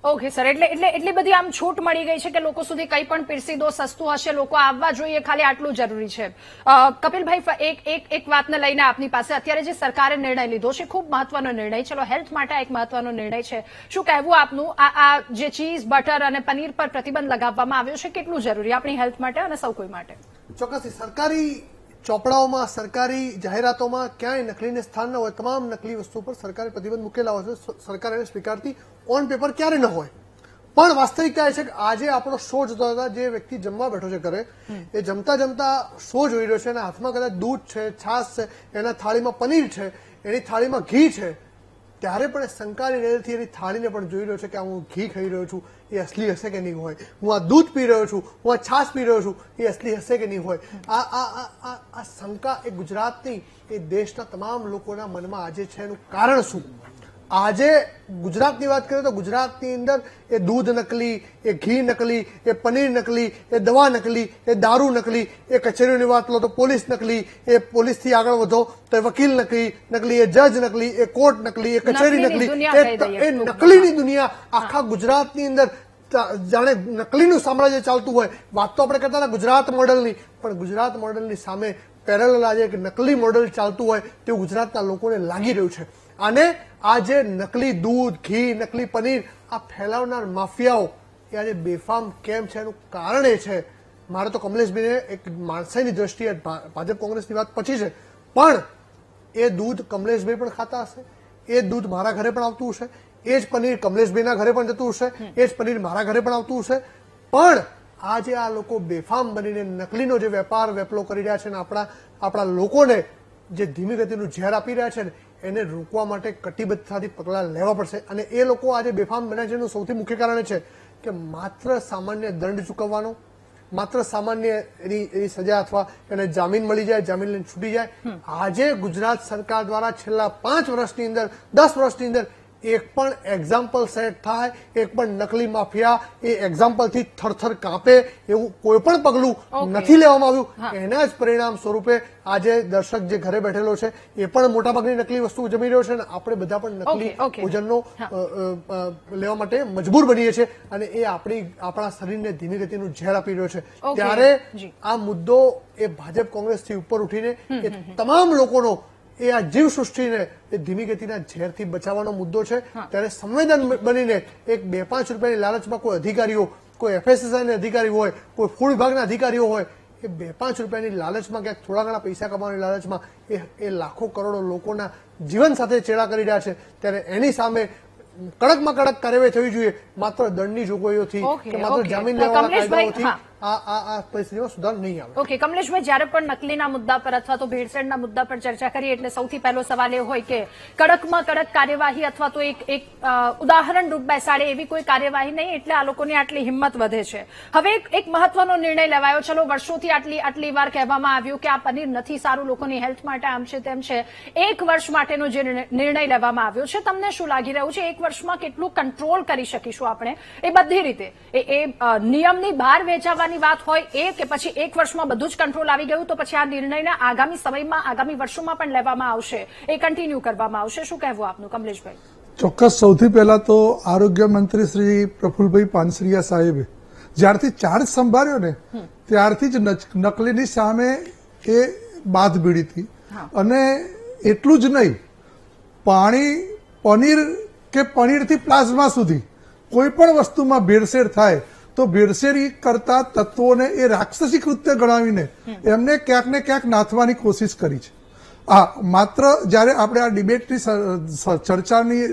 ઓકે સર, એટલે એટલી બધી આમ છૂટ મળી ગઈ છે કે લોકો સુધી કંઈ પણ પીરસી દો, સસ્તું હશે, લોકો આવવા જોઈએ, ખાલી આટલું જરૂરી છે. કપિલભાઈ, એક વાતને લઈને આપની પાસે, અત્યારે જે સરકારે નિર્ણય લીધો છે ખૂબ મહત્વનો નિર્ણય, ચલો હેલ્થ માટે એક મહત્વનો નિર્ણય છે, શું કહેવું આપનું? આ જે ચીઝ, બટર અને પનીર પર પ્રતિબંધ લગાવવામાં આવ્યો છે કેટલું જરૂરી આપણી હેલ્થ માટે અને સૌ કોઈ માટે?
ચોક્કસથી સરકારી ચોપડાઓમાં, સરકારી જાહેરાતોમાં ક્યાંય નકલીને સ્થાન ન હોય. તમામ નકલી વસ્તુ પર સરકારે પ્રતિબંધ મૂકેલા હોય છે. સરકાર એને સ્વીકારતી ઓન પેપર ક્યારે ન હોય. પણ વાસ્તવિકતા એ છે કે આજે આપણો શો જોતા હતા, જે વ્યક્તિ જમવા બેઠો છે ઘરે, એ જમતા જમતા શો જોઈ રહ્યો છે, એના હાથમાં કદાચ દૂધ છે, છાશ છે, એના થાળીમાં પનીર છે, એની થાળીમાં ઘી છે, ત્યારે પણ શંકાની નજરથી એની થાળીને પણ જોઈ રહ્યો છે કે હું ઘી ખાઈ રહ્યો છું, એ અસલી હશે કે નહીં હોય, હું આ દૂધ પી રહ્યો છું, હું આ છાશ પી રહ્યો છું, એ અસલી હશે કે નહીં હોય. આ શંકા એ ગુજરાતની, એ દેશના તમામ લોકોના મનમાં આજે છે. એનું કારણ શું? આજે ગુજરાતની વાત કરીએ તો ગુજરાતની અંદર એ દૂધ નકલી, એ ઘી નકલી, એ પનીર નકલી, એ દવા નકલી, એ દારૂ નકલી, એ કચેરીઓની વાત લો તો પોલીસ નકલી, એ પોલીસથી આગળ વધો તો એ વકીલ નકલી, એ જજ નકલી, એ કોર્ટ નકલી, એ કચેરી નકલી, એ નકલીની દુનિયા આખા ગુજરાતની અંદર જાણે નકલીનું સામ્રાજ્ય ચાલતું હોય. વાત તો આપણે કરતા હતા ગુજરાત મોડલની, પણ ગુજરાત મોડલની સામે પેરેલલ આજે એક નકલી મોડલ ચાલતું હોય તેવું ગુજરાતના લોકોને લાગી રહ્યું છે. અને આ જે નકલી દૂધ, ઘી, નકલી પનીર આ ફેલાવનાર માફિયાઓ એ આજે બેફામ કેમ છે એનું કારણ એ છે. મારે તો કમલેશભાઈને એક માણસાઈની દ્રષ્ટિએ ભાજપ કોંગ્રેસની વાત પછી છે, પણ એ દૂધ કમલેશભાઈ પણ ખાતા હશે, એ દૂધ મારા ઘરે પણ આવતું હશે, એ જ પનીર કમલેશભાઈના ઘરે પણ જતું હશે, એ જ પનીર મારા ઘરે પણ આવતું હશે. પણ આજે આ લોકો બેફામ બનીને નકલીનો જે વેપાર વેપલો કરી રહ્યા છે ને આપણા લોકોને જે ધીમી ગતિનું ઝેર આપી રહ્યા છે ને એને રોકવા માટે કટિબદ્ધતાથી પગલાં લેવા પડશે. અને એ લોકો આજે બેફામ બન્યા છે એનું સૌથી મુખ્ય કારણ છે કે માત્ર સામાન્ય દંડ ચૂકવવાનો, માત્ર સામાન્ય એની સજા અથવા એને જામીન મળી જાય, જામીન લઈને છૂટી જાય. આજે ગુજરાત સરકાર દ્વારા છેલ્લા 5 વર્ષની અંદર, 10 વર્ષની અંદર એક પણ એક્ઝામ્પલ સેટ થાય, એક પણ નકલી માફિયા એ એક્ઝામ્પલથી થરથર કાપે એવું કોઈ પણ પગલું નથી લેવામાં આવ્યું. એના જ પરિણામ સ્વરૂપે આજે દર્શક જે ઘરે બેઠેલો છે એ પણ મોટાભાગની નકલી વસ્તુ જમી રહ્યો છે અને આપણે બધા પણ નકલી ભોજનનો લેવા માટે મજબૂર બનીએ છીએ અને એ આપણા શરીરને ધીમી ગતિનું ઝેર આપી રહ્યો છે. ત્યારે આ મુદ્દો એ ભાજપ કોંગ્રેસથી ઉપર ઉઠીને એ તમામ લોકોનો એ આ જીવ સૃષ્ટિને એ ધીમી ગતિના ઝેરથી બચાવવાનો મુદ્દો છે. ત્યારે સંવેદન બનીને એક 2-5 રૂપિયાની લાલચમાં કોઈ અધિકારીઓ, કોઈ એફએસએસઆઈના અધિકારી હોય, કોઈ ફૂડ વિભાગના અધિકારીઓ હોય, એ 2-5 રૂપિયાની લાલચમાં ક્યાંક થોડા ઘણા પૈસા કમાવાની લાલચમાં એ લાખો કરોડો લોકોના જીવન સાથે ચેડા કરી રહ્યા છે. ત્યારે એની સામે કડકમાં કડક કાર્યવાહી થવી જોઈએ. માત્ર દંડની જોગવાઈઓથી કે માત્ર જામીન લેવાના કાયદાઓથી આ પરિસ્થિતિમાં સુધાર નહીં આવે.
ઓકે કમલેશભાઈ, જ્યારે પણ નકલીના મુદ્દા પર અથવા તો ભેળસેળના મુદ્દા પર ચર્ચા કરીએ એટલે સૌથી પહેલો સવાલ એ હોય કે કડકમાં કડક કાર્યવાહી અથવા તો એક ઉદાહરણ રૂપ બેસાડે એવી કોઈ કાર્યવાહી નહીં, એટલે આ લોકોની આટલી હિંમત વધે છે. હવે એક મહત્વનો નિર્ણય લેવાયો. ચલો, વર્ષોથી આટલી વાર કહેવામાં આવ્યું કે આ પનીર નથી સારું, લોકોની હેલ્થ માટે આમ છે તેમ છે. 1 વર્ષ માટેનો જે નિર્ણય લેવામાં આવ્યો છે, તમને શું લાગી રહ્યું છે 1 વર્ષમાં કેટલું કંટ્રોલ કરી શકીશું આપણે એ બધી રીતે? એ નિયમની બહાર વેચાવાની વાત હોય એ કે પછી 1 વર્ષમાં બધું જ કંટ્રોલ આવી ગયું તો પછી આ નિર્ણયના આગામી સમયમાં, આગામી વર્ષોમાં પણ લેવામાં આવશે, એ કન્ટિન્યુ કરવામાં આવશે? શું કહેવું આપનું કમલેશભાઈ?
ચોક્કસ. સૌથી પહેલા તો આરોગ્ય મંત્રી શ્રી પ્રફુલભાઈ પાનસરિયા સાહેબે જ્યારથી ચાર્જ સંભાળ્યો ને ત્યારથી જ નકલીની સામે એ બાદ ભીડી હતી. અને એટલું જ નહીં, પનીર કે પનીરથી પ્લાઝમા સુધી કોઈ પણ વસ્તુમાં ભેળસેળ થાય તો ભેળસેળ કરતા તત્વોને એ રાક્ષસી કૃત્ય ગણાવીને એમને ક્યાંક ને ક્યાંક નાથવાની કોશિશ કરી છે. માત્ર જયારે આપણે આ ડિબેટની ચર્ચાની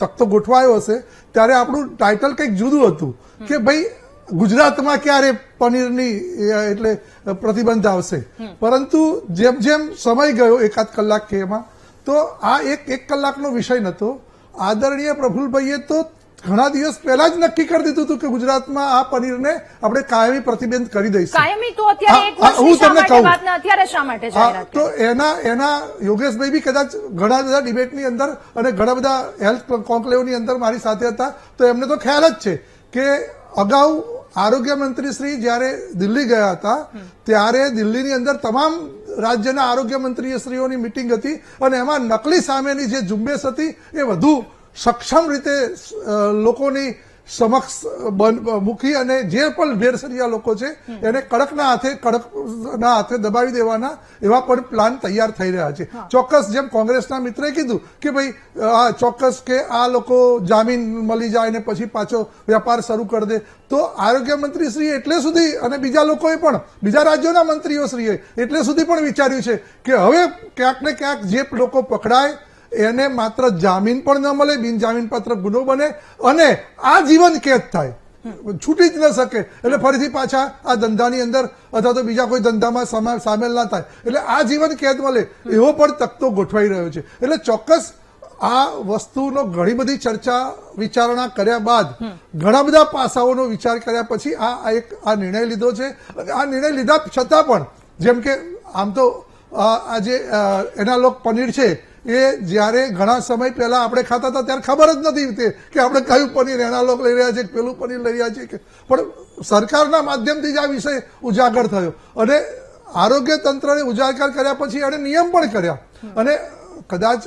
તખ્તો ગોઠવાયો હશે ત્યારે આપણું ટાઇટલ કંઈક જુદું હતું કે ભાઈ ગુજરાતમાં ક્યારે પનીરની એટલે પ્રતિબંધ આવશે. પરંતુ જેમ જેમ સમય ગયો 1-8 કલાક કે એમાં, તો આ એક કલાકનો વિષય નહોતો. આદરણીય પ્રફુલભાઈએ તો ઘણા દિવસ પહેલા જ નક્કી કરી દીધું હતું કે ગુજરાતમાં આ પનીરને આપણે કાયમી પ્રતિબંધ કરી દઈશું.
કાયમી તો અત્યારે એક
હા,
વર્ષની
હું
શા
તમને
માટે
કહું.
વાત ને અત્યારે શા માટે
હા,
જાહેરાત
તો એના યોગેશભાઈ બી કદાચ ઘણા બધા ડિબેટની અંદર અને ઘણા બધા હેલ્થ કોન્કલેવની અંદર મારી સાથે હતા, તો એમને તો ખ્યાલ જ છે કે અગાઉ આરોગ્ય મંત્રી શ્રી જયારે દિલ્હી ગયા હતા ત્યારે દિલ્હીની અંદર તમામ રાજ્યના આરોગ્ય મંત્રીશ્રીઓની મિટિંગ હતી અને એમાં નકલી સામેની જે ઝુંબેશ હતી એ વધુ સક્ષમ રીતે લોકોની સમક્ષ મૂકી અને જે પણ ભેરસરિયા લોકો છે એને કડકના હાથે દબાવી દેવાના એવા પણ પ્લાન તૈયાર થઈ રહ્યા છે. ચોક્કસ જેમ કોંગ્રેસના મિત્રએ કીધું કે ભાઈ ચોક્કસ કે આ લોકો જામીન મળી જાય ને પછી પાછો વેપાર શરૂ કરી દે, તો આરોગ્ય મંત્રી શ્રી એટલે સુધી અને બીજા લોકોએ પણ બીજા રાજ્યોના મંત્રીઓ શ્રીએ એટલે સુધી પણ વિચાર્યું છે કે હવે ક્યાંક ને ક્યાંક જે લોકો પકડાય એને માત્ર જામીન પણ ન મળે, બિનજામીન પાત્ર ગુનો બને અને આ જીવન કેદ થાય, છૂટી જ ન શકે, એટલે ફરીથી પાછા આ ધંધાની અંદર અથવા તો બીજા કોઈ ધંધામાં સામેલ ના થાય, એટલે આ જીવન કેદ મળે એવો પણ તકતો ગોઠવાઈ રહ્યો છે. એટલે ચોક્કસ આ વસ્તુનો ઘણી બધી ચર્ચા વિચારણા કર્યા બાદ ઘણા બધા પાસાઓનો વિચાર કર્યા પછી આ નિર્ણય લીધો છે. આ નિર્ણય લીધા છતાં પણ જેમ કે આમ તો આ જે એનાલોગ પનીર છે એ જયારે ઘણા સમય પહેલા આપણે ખાતા હતા ત્યારે ખબર જ નથી કે આપણે કયું પનીર એનાલોગ લઈ રહ્યા છે, પેલું પનીર લઈ રહ્યા છે, પણ સરકારના માધ્યમથી જ આ વિષય ઉજાગર થયો અને આરોગ્ય તંત્રને ઉજાગર કર્યા પછી એણે નિયમ પણ કર્યા અને કદાચ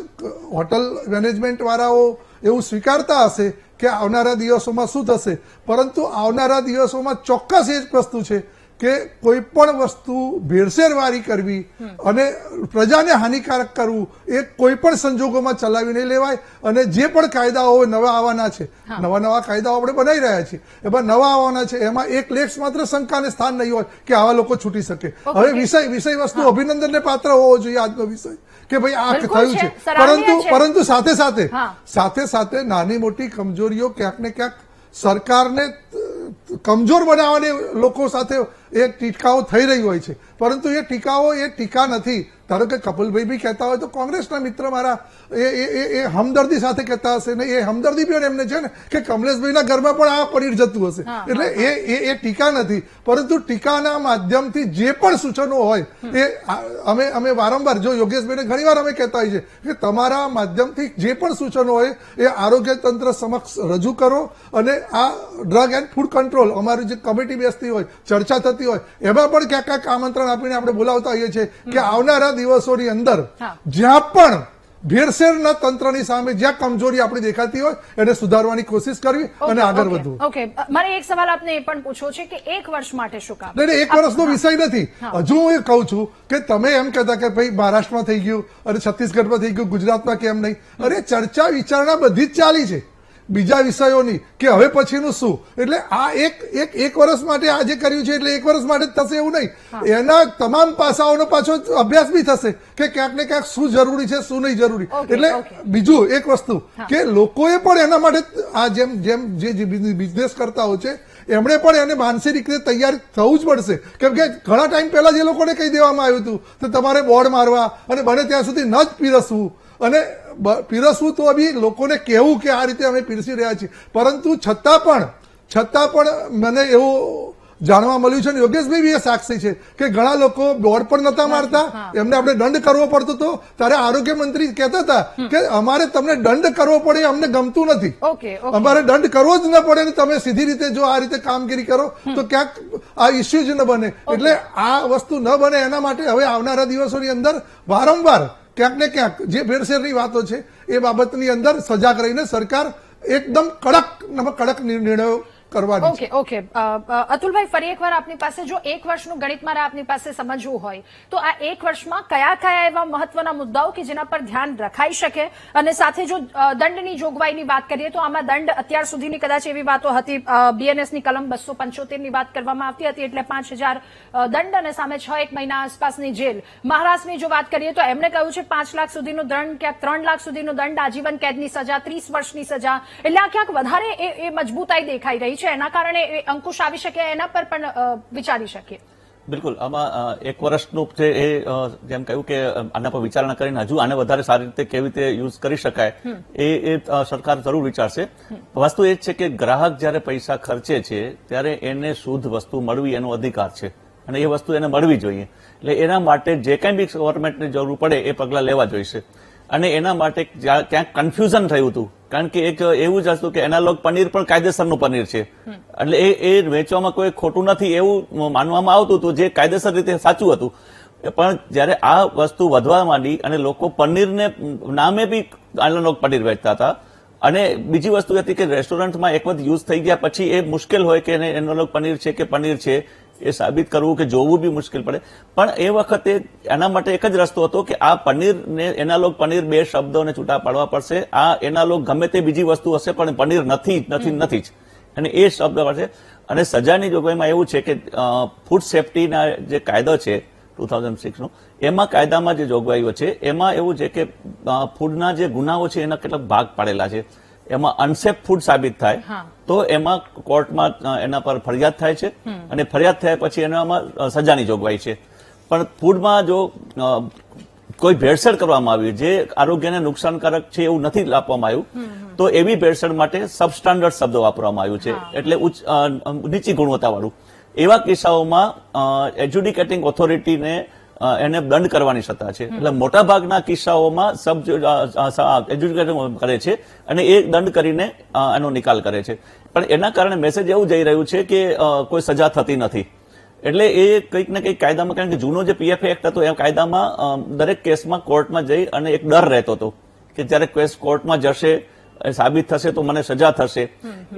હોટલ મેનેજમેન્ટ વાળાઓ એવું સ્વીકારતા હશે કે આવનારા દિવસોમાં શું થશે, પરંતુ આવનારા દિવસોમાં ચોક્કસ એ જ વસ્તુ છે કે કોઈ પણ વસ્તુ ભેળસેળવાળી કરવી અને પ્રજાને હાનિકારક કરવું એ કોઈ પણ સંજોગોમાં ચલાવી નહીં લેવાય. અને જે પણ કાયદાઓ નવા આવવાના છે, નવા કાયદાઓ આપણે બનાવી રહ્યા છીએ, એમાં નવા આવવાના છે, એમાં એક લેખ માત્ર શંકાને સ્થાન નહીં હોય કે આવા લોકો છૂટી શકે. હવે વિષય વસ્તુ અભિનંદનને પાત્ર હોવો જોઈએ આજનો વિષય કે ભાઈ આ થયું છે, પરંતુ સાથે સાથે નાની મોટી કમજોરીઓ ક્યાંક ને ક્યાંક સરકારને કમજોર બનાવવાની લોકો સાથે એક ટીકાઓ થઈ રહી હોય છે, પરંતુ એ ટીકા નથી. ધારો કે કપિલભાઈ બી કહેતા હોય તો કોંગ્રેસના મિત્ર મારા એ હમદર્દી સાથે કહેતા હશે ને એ હમદર્દી પણ એમને છે ને કે કમલેશભાઈના ઘરમાં પણ આ પનીર જતું હશે, એટલે એ ટીકા નથી, પરંતુ ટીકાના માધ્યમથી જે પણ સૂચનો હોય એ અમે વારંવાર જો યોગેશભાઈને ઘણીવાર અમે કહેતા હોઈએ છીએ કે તમારા માધ્યમથી જે પણ સૂચનો હોય એ આરોગ્ય તંત્ર સમક્ષ રજૂ કરો અને આ ડ્રગ એન્ડ ફૂડ કંટ્રોલ અમારી જે કમિટી બેસતી હોય, ચર્ચા થતી હોય, એમાં પણ ક્યાંક ક્યાંક આમંત્રણ આપીને આપણે બોલાવતા હોઈએ છીએ કે આવનારા દિવસોની અંદર જ્યાં પણ ભેળસેળના તંત્રની સામે જ્યાં કમજોરી આપણી દેખાતી હોય એને સુધારવાની કોશિશ કરવી અને આગળ વધવું.
ઓકે, મારે એક સવાલ આપને એ પણ પૂછવો છે કે એક વર્ષ માટે શું કામ?
નહીં, એક વર્ષનો વિષય નથી. હજુ હું એ કહું છું કે તમે એમ કહેતા કે ભાઈ મહારાષ્ટ્રમાં થઈ ગયું અને છત્તીસગઢમાં થઈ ગયું, ગુજરાતમાં કેમ નહીં? અરે ચર્ચા વિચારણા બધી જ ચાલી છે બીજા વિષયોની કે હવે પછીનું શું. એટલે આ એક વર્ષ માટે આ જે કર્યું છે એટલે એક વર્ષ માટે જ થશે એવું નહીં, એના તમામ પાસાઓનો પાછો અભ્યાસ બી થશે કે ક્યાંક ને ક્યાંક શું જરૂરી છે, શું નહીં જરૂરી. એટલે બીજું એક વસ્તુ કે લોકોએ પણ એના માટે આ જેમ જે બિઝનેસ કરતાઓ છે એમણે પણ એને માનસિક રીતે તૈયાર થવું જ પડશે, કેમ કે ઘણા ટાઈમ પહેલા જે લોકોને કહી દેવામાં આવ્યું હતું તો તમારે બોર્ડ મારવા અને બને ત્યાં સુધી ન જ પીરસવું અને પીરસવું તો બી લોકોને કહેવું કે આ રીતે અમે પીરસી રહ્યા છીએ, પરંતુ છતાં પણ મને એવું જાણવા મળ્યું છે અને યોગેશભાઈ બી એ સાક્ષી છે કે ઘણા લોકો બોર્ડ પણ નતા મારતા, એમને આપણે દંડ કરવો પડતો હતો. ત્યારે આરોગ્ય મંત્રી કહેતા હતા કે અમારે તમને દંડ કરવો પડે અમને ગમતું નથી, અમારે દંડ કરવો જ ન પડે, તમે સીધી રીતે જો આ રીતે કામગીરી કરો તો ક્યાંક આ ઇસ્યુ જ ન બને. એટલે આ વસ્તુ ન બને એના માટે હવે આવનારા દિવસોની અંદર વારંવાર ક્યાંક ને ક્યાંક જે ભેળસેળની વાતો છે એ બાબતની અંદર સજાગ રહીને સરકાર એકદમ કડક નિર્ણયો કરવાની.
ઓકે, અતુલભાઈ ફરી એકવાર આપની પાસે જો એક વર્ષનું ગણિત મારે આપની પાસે સમજવું હોય તો આ એક વર્ષમાં કયા એવા મહત્વના મુદ્દાઓ કે જેના પર ધ્યાન રખાઈ શકે, અને સાથે જો દંડની જોગવાઈની વાત કરીએ તો આમાં દંડ અત્યાર સુધીની કદાચ એવી વાતો હતી, બીએનએસની કલમ 275ની વાત કરવામાં આવતી હતી એટલે 5,000 દંડ અને સામે 6 મહિના આસપાસની જેલ. મહારાષ્ટ્રની જો વાત કરીએ તો એમણે કહ્યું છે 5 લાખ સુધીનો દંડ, ક્યાંક 3 લાખ સુધીનો દંડ, આજીવન કેદની સજા, 30 વર્ષની સજા. એટલે આ ક્યાંક વધારે એ મજબૂતાઈ દેખાઈ રહી છે, એના કારણે અંકુશ આવી શકે, એના પર પણ વિચારી શકીએ.
બિલકુલ આમાં 1 વર્ષનું છે એ જેમ કહ્યું કે આના પર વિચારણા કરીને હજુ આને વધારે સારી રીતે કેવી રીતે યુઝ કરી શકાય એ સરકાર જરૂર વિચારશે. વસ્તુ એ જ છે કે ગ્રાહક જયારે પૈસા ખર્ચે છે ત્યારે એને શુદ્ધ વસ્તુ મળવી એનો અધિકાર છે અને એ વસ્તુ એને મળવી જોઈએ. એટલે એના માટે જે કંઈ બી ગવર્મેન્ટની જરૂર પડે એ પગલાં લેવા જોઈશે. અને એના માટે ક્યાંક કન્ફ્યુઝન થયું હતું કારણ કે એક એવું જ હતું કે એનાલોગ પનીર પણ કાયદેસરનું પનીર છે એટલે એ વેચવામાં કોઈ ખોટું નથી એવું માનવામાં આવતું હતું જે કાયદેસર રીતે સાચું હતું. પણ જયારે આ વસ્તુ વધવા માંડી અને લોકો પનીરને નામે બી એનાલોગ પનીર વેચતા હતા અને બીજી વસ્તુ હતી કે રેસ્ટોરન્ટમાં એક વખત યુઝ થઈ ગયા પછી એ મુશ્કેલ હોય કે એનાલોગ પનીર છે કે પનીર છે એ સાબિત કરવું કે જોવું બી મુશ્કેલ પડે. પણ એ વખતે એના માટે એક જ રસ્તો હતો કે આ પનીરને એનાલોગ પનીર 2 શબ્દોને છૂટા પાડવા પડશે. આ એનાલોગ ગમે તે બીજી વસ્તુ હશે પણ પનીર નથી જ અને એ શબ્દ પડશે. અને સજાની જોગવાઈમાં એવું છે કે ફૂડ સેફટીના જે કાયદો છે 2006 નો એમાં કાયદામાં જે જોગવાઈઓ છે એમાં એવું છે કે ફૂડના જે ગુનાઓ છે એના કેટલાક ભાગ પાડેલા છે. એમાં અનસેફ ફૂડ સાબિત થાય તો એમાં કોર્ટમાં એના પર ફરિયાદ થાય છે અને ફરિયાદ થયા પછી એનામાં સજાની જોગવાઈ છે. પણ ફૂડમાં જો કોઈ ભેળસેળ કરવામાં આવી જે આરોગ્યને નુકસાનકારક છે એવું નથી આપવામાં આવ્યું તો એવી ભેળસેળ માટે સબસ્ટાન્ડર્ડ શબ્દો વાપરવામાં આવ્યું છે એટલે નીચી ગુણવત્તાવાળું. એવા કિસ્સાઓમાં એજ્યુડિકેટિંગ ઓથોરિટીને એને દંડ કરવાની સત્તા છે. એટલે મોટાભાગના કિસ્સાઓમાં સબ એજ્યુકેશન કરે છે અને એ દંડ કરીને એનો નિકાલ કરે છે. પણ એના કારણે મેસેજ એવું જઈ રહ્યું છે કે કોઈ સજા થતી નથી. એટલે એ કંઈક ને કંઈક કાયદામાં કારણ કે જૂનો જે PF એક્ટ હતો એ કાયદામાં દરેક કેસમાં કોર્ટમાં જઈ અને એક ડર રહેતો હતો કે જયારે કેસ કોર્ટમાં જશે સાબિત થશે તો મને સજા થશે.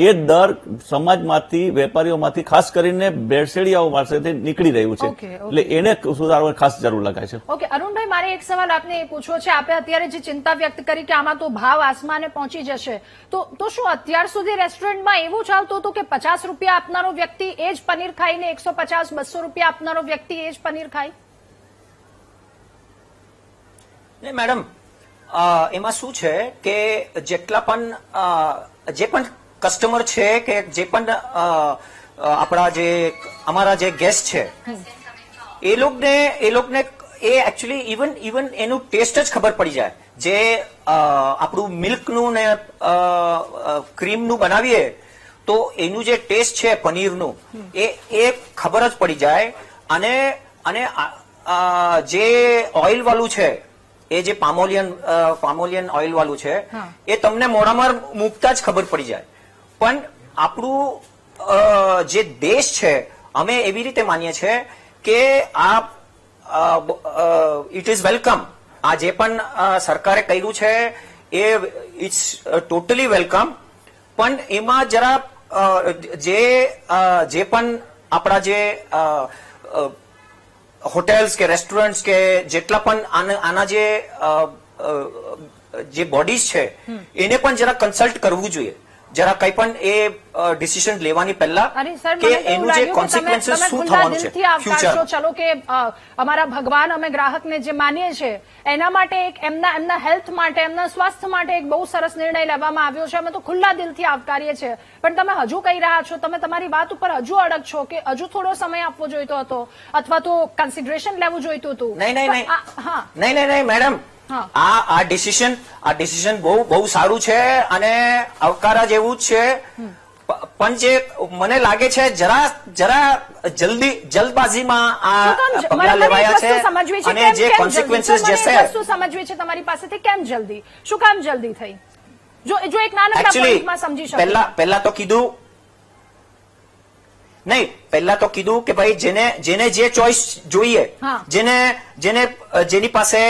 એ ડર સમાજમાંથી વેપારીઓમાંથી ખાસ કરીને ભેળસેળિયાઓ પાસેથી નીકળી રહ્યું છે. એટલે એને સુધારવાની ખાસ જરૂર લાગે છે.
ઓકે અરુણભાઈ, મારે એક સવાલ આપને એ પૂછવો છે. આપે અત્યારે જે ચિંતા વ્યક્ત કરી કે આમાં તો ભાવ આસમાને પહોંચી જશે તો શું અત્યાર સુધી રેસ્ટોરન્ટમાં એવું ચાલતું હતું કે 50 રૂપિયા આપનારો વ્યક્તિ એ જ પનીર ખાઈને 150-200 રૂપિયા આપનારો વ્યક્તિ એ જ પનીર ખાય?
નહીં મેડમ, એમાં શું છે કે જેટલા પણ જે પણ કસ્ટમર છે કે જે પણ આપણા જે અમારા જે ગેસ્ટ છે એ લોકોને એ એકચ્યુઅલી ઇવન એનું ટેસ્ટ જ ખબર પડી જાય. જે આપણું મિલ્કનું ને ક્રીમનું બનાવીએ તો એનું જે ટેસ્ટ છે પનીરનું એ ખબર જ પડી જાય. અને જે ઓઇલ વાળું છે એ જે પામોલિયન ઓઇલ વાળું છે એ તમને મોઢામાં મૂકતા જ ખબર પડી જાય. પણ આપણું જે દેશ છે અમે એવી રીતે માનીએ છીએ કે આ ઇટ ઇઝ વેલકમ. આ જે પણ સરકારે કર્યું છે એ ઇટ્સ ટોટલી વેલકમ. પણ એમાં જરા જે પણ આપણા જે હોટેલ્સ કે રેસ્ટોરન્ટ્સ કે જેટલા પણ આના જે બોડીઝ છે એને પણ જરા કન્સલ્ટ કરવું જોઈએ જરા કઈ પણ એ ડિસિઝન લેવાની પહેલા કે એનું જે કોન્સિક્વન્સીસ શું થવાનું છે ફ્યુચર.
ચલો કે અમારા ભગવાન અમે ગ્રાહકને જે માનીએ છીએ એના માટે એક એમના હેલ્થ માટે એમના સ્વાસ્થ્ય માટે એક બહુ સરસ નિર્ણય લેવામાં આવ્યો છે. અમે તો ખુલ્લા દિલથી આવકારીએ છીએ. પણ તમે હજુ કહી રહ્યા છો, તમે તમારી વાત ઉપર હજુ અડગ છો કે હજુ થોડો સમય આપવો જોઈતો હતો અથવા તો કન્સિડરેશન લેવું જોઈતું હતું.
નહીં મેડમ, આ ડિસિઝન બહુ સારું છે અને આવકારા જેવું જ છે. પણ જે મને લાગે છે જરા જલ્દબાજીમાં આ પગલા લેવાયા છે અને જે કોન્સિક્વન્સીસ જે છે
વસ્તુ સમજવી છે તમારી પાસેથી. કેમ જલ્દી? શું કામ જલ્દી થઈ? જો એક નાનકડા પોઈન્ટમાં સમજી શકો.
પહેલા તો કીધું નહીં, પહેલા તો કીધું કે ભાઈ જેને જે ચોઇસ જોઈએ, જેની પાસે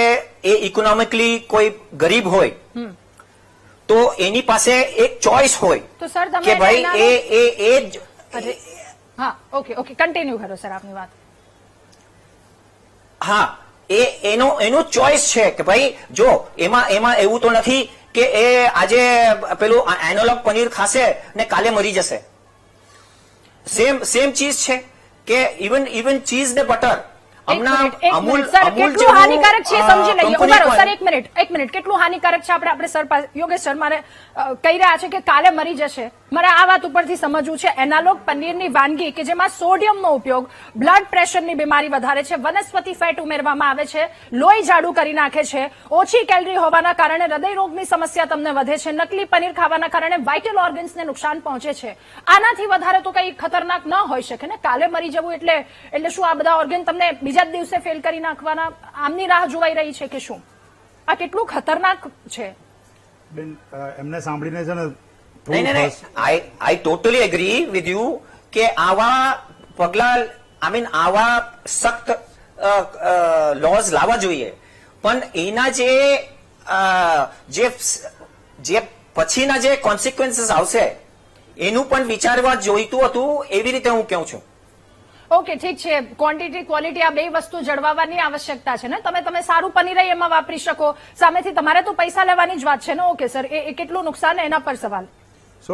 એ ઇકોનોમિકલી કોઈ ગરીબ હોય તો એની પાસે એક ચોઇસ હોય
તો સર તમે
કે ભાઈ
હા ઓકે કન્ટિન્યુ કરો સર આપની વાત.
હા, એનો ચોઇસ છે કે ભાઈ જો એમાં એવું તો નથી કે એ આજે પેલું એનાલોગ પનીર ખાશે ને કાલે મરી જશે. સેમ ચીઝ છે કે ઇવન ચીઝ ને બટર હમણાં અમૂલ
સર કેટલું હાનિકારક છે એ સમજી લઈએ.
કંપની
ઉભા રહો સર,
પણ-
એક મિનિટ કેટલું હાનિકારક છે આપણે સર યોગેશ સર મારે કહી રહ્યા છે કે કાલે મરી જશે. મારે આ વાત ઉપરથી સમજવું છે. એનાલોગ પનીરની વાનગી કે જેમાં સોડિયમનો ઉપયોગ બ્લડ પ્રેશરની બીમારી વધારે છે, વનસ્પતિ ફેટ ઉમેરવામાં આવે છે, લોહી જાડું કરી નાખે છે, ઓછી કેલરી હોવાના કારણે હૃદય રોગની સમસ્યા તમને વધે છે, નકલી પનીર ખાવાના કારણે વાઇટલ ઓર્ગન્સને નુકસાન પહોંચે છે. આનાથી વધારે તો કંઈ ખતરનાક ન હોઈ શકે ને. કાલે મરી જવું એટલે શું આ બધા ઓર્ગન તમને બીજા જ દિવસે ફેલ કરી નાખવાના આમની રાહ જોવાઈ રહી છે કે શું? આ કેટલું ખતરનાક છે?
બેન એમને સાંભળીને છે ને
નહીં, આઈ ટોટલી એગ્રી વિથ યુ કે આવા પગલા આવા સખ્ત લોઝ લાવવા જોઈએ, પણ એના જે પછીના જે કોન્સિક્વન્સીસ આવશે એનું પણ વિચારવા જોઈતું હતું, એવી રીતે હું કહું છું.
ઓકે ઠીક છે. ક્વોન્ટિટી ક્વોલિટી આ બે વસ્તુ જળવાવાની આવશ્યકતા છે ને. તમે સારું પનીર એમાં વાપરી શકો, સામેથી તમારે તો પૈસા લેવાની જ વાત છે ને. ઓકે સર, એ કેટલું નુકસાન એના પર સવાલ.
સો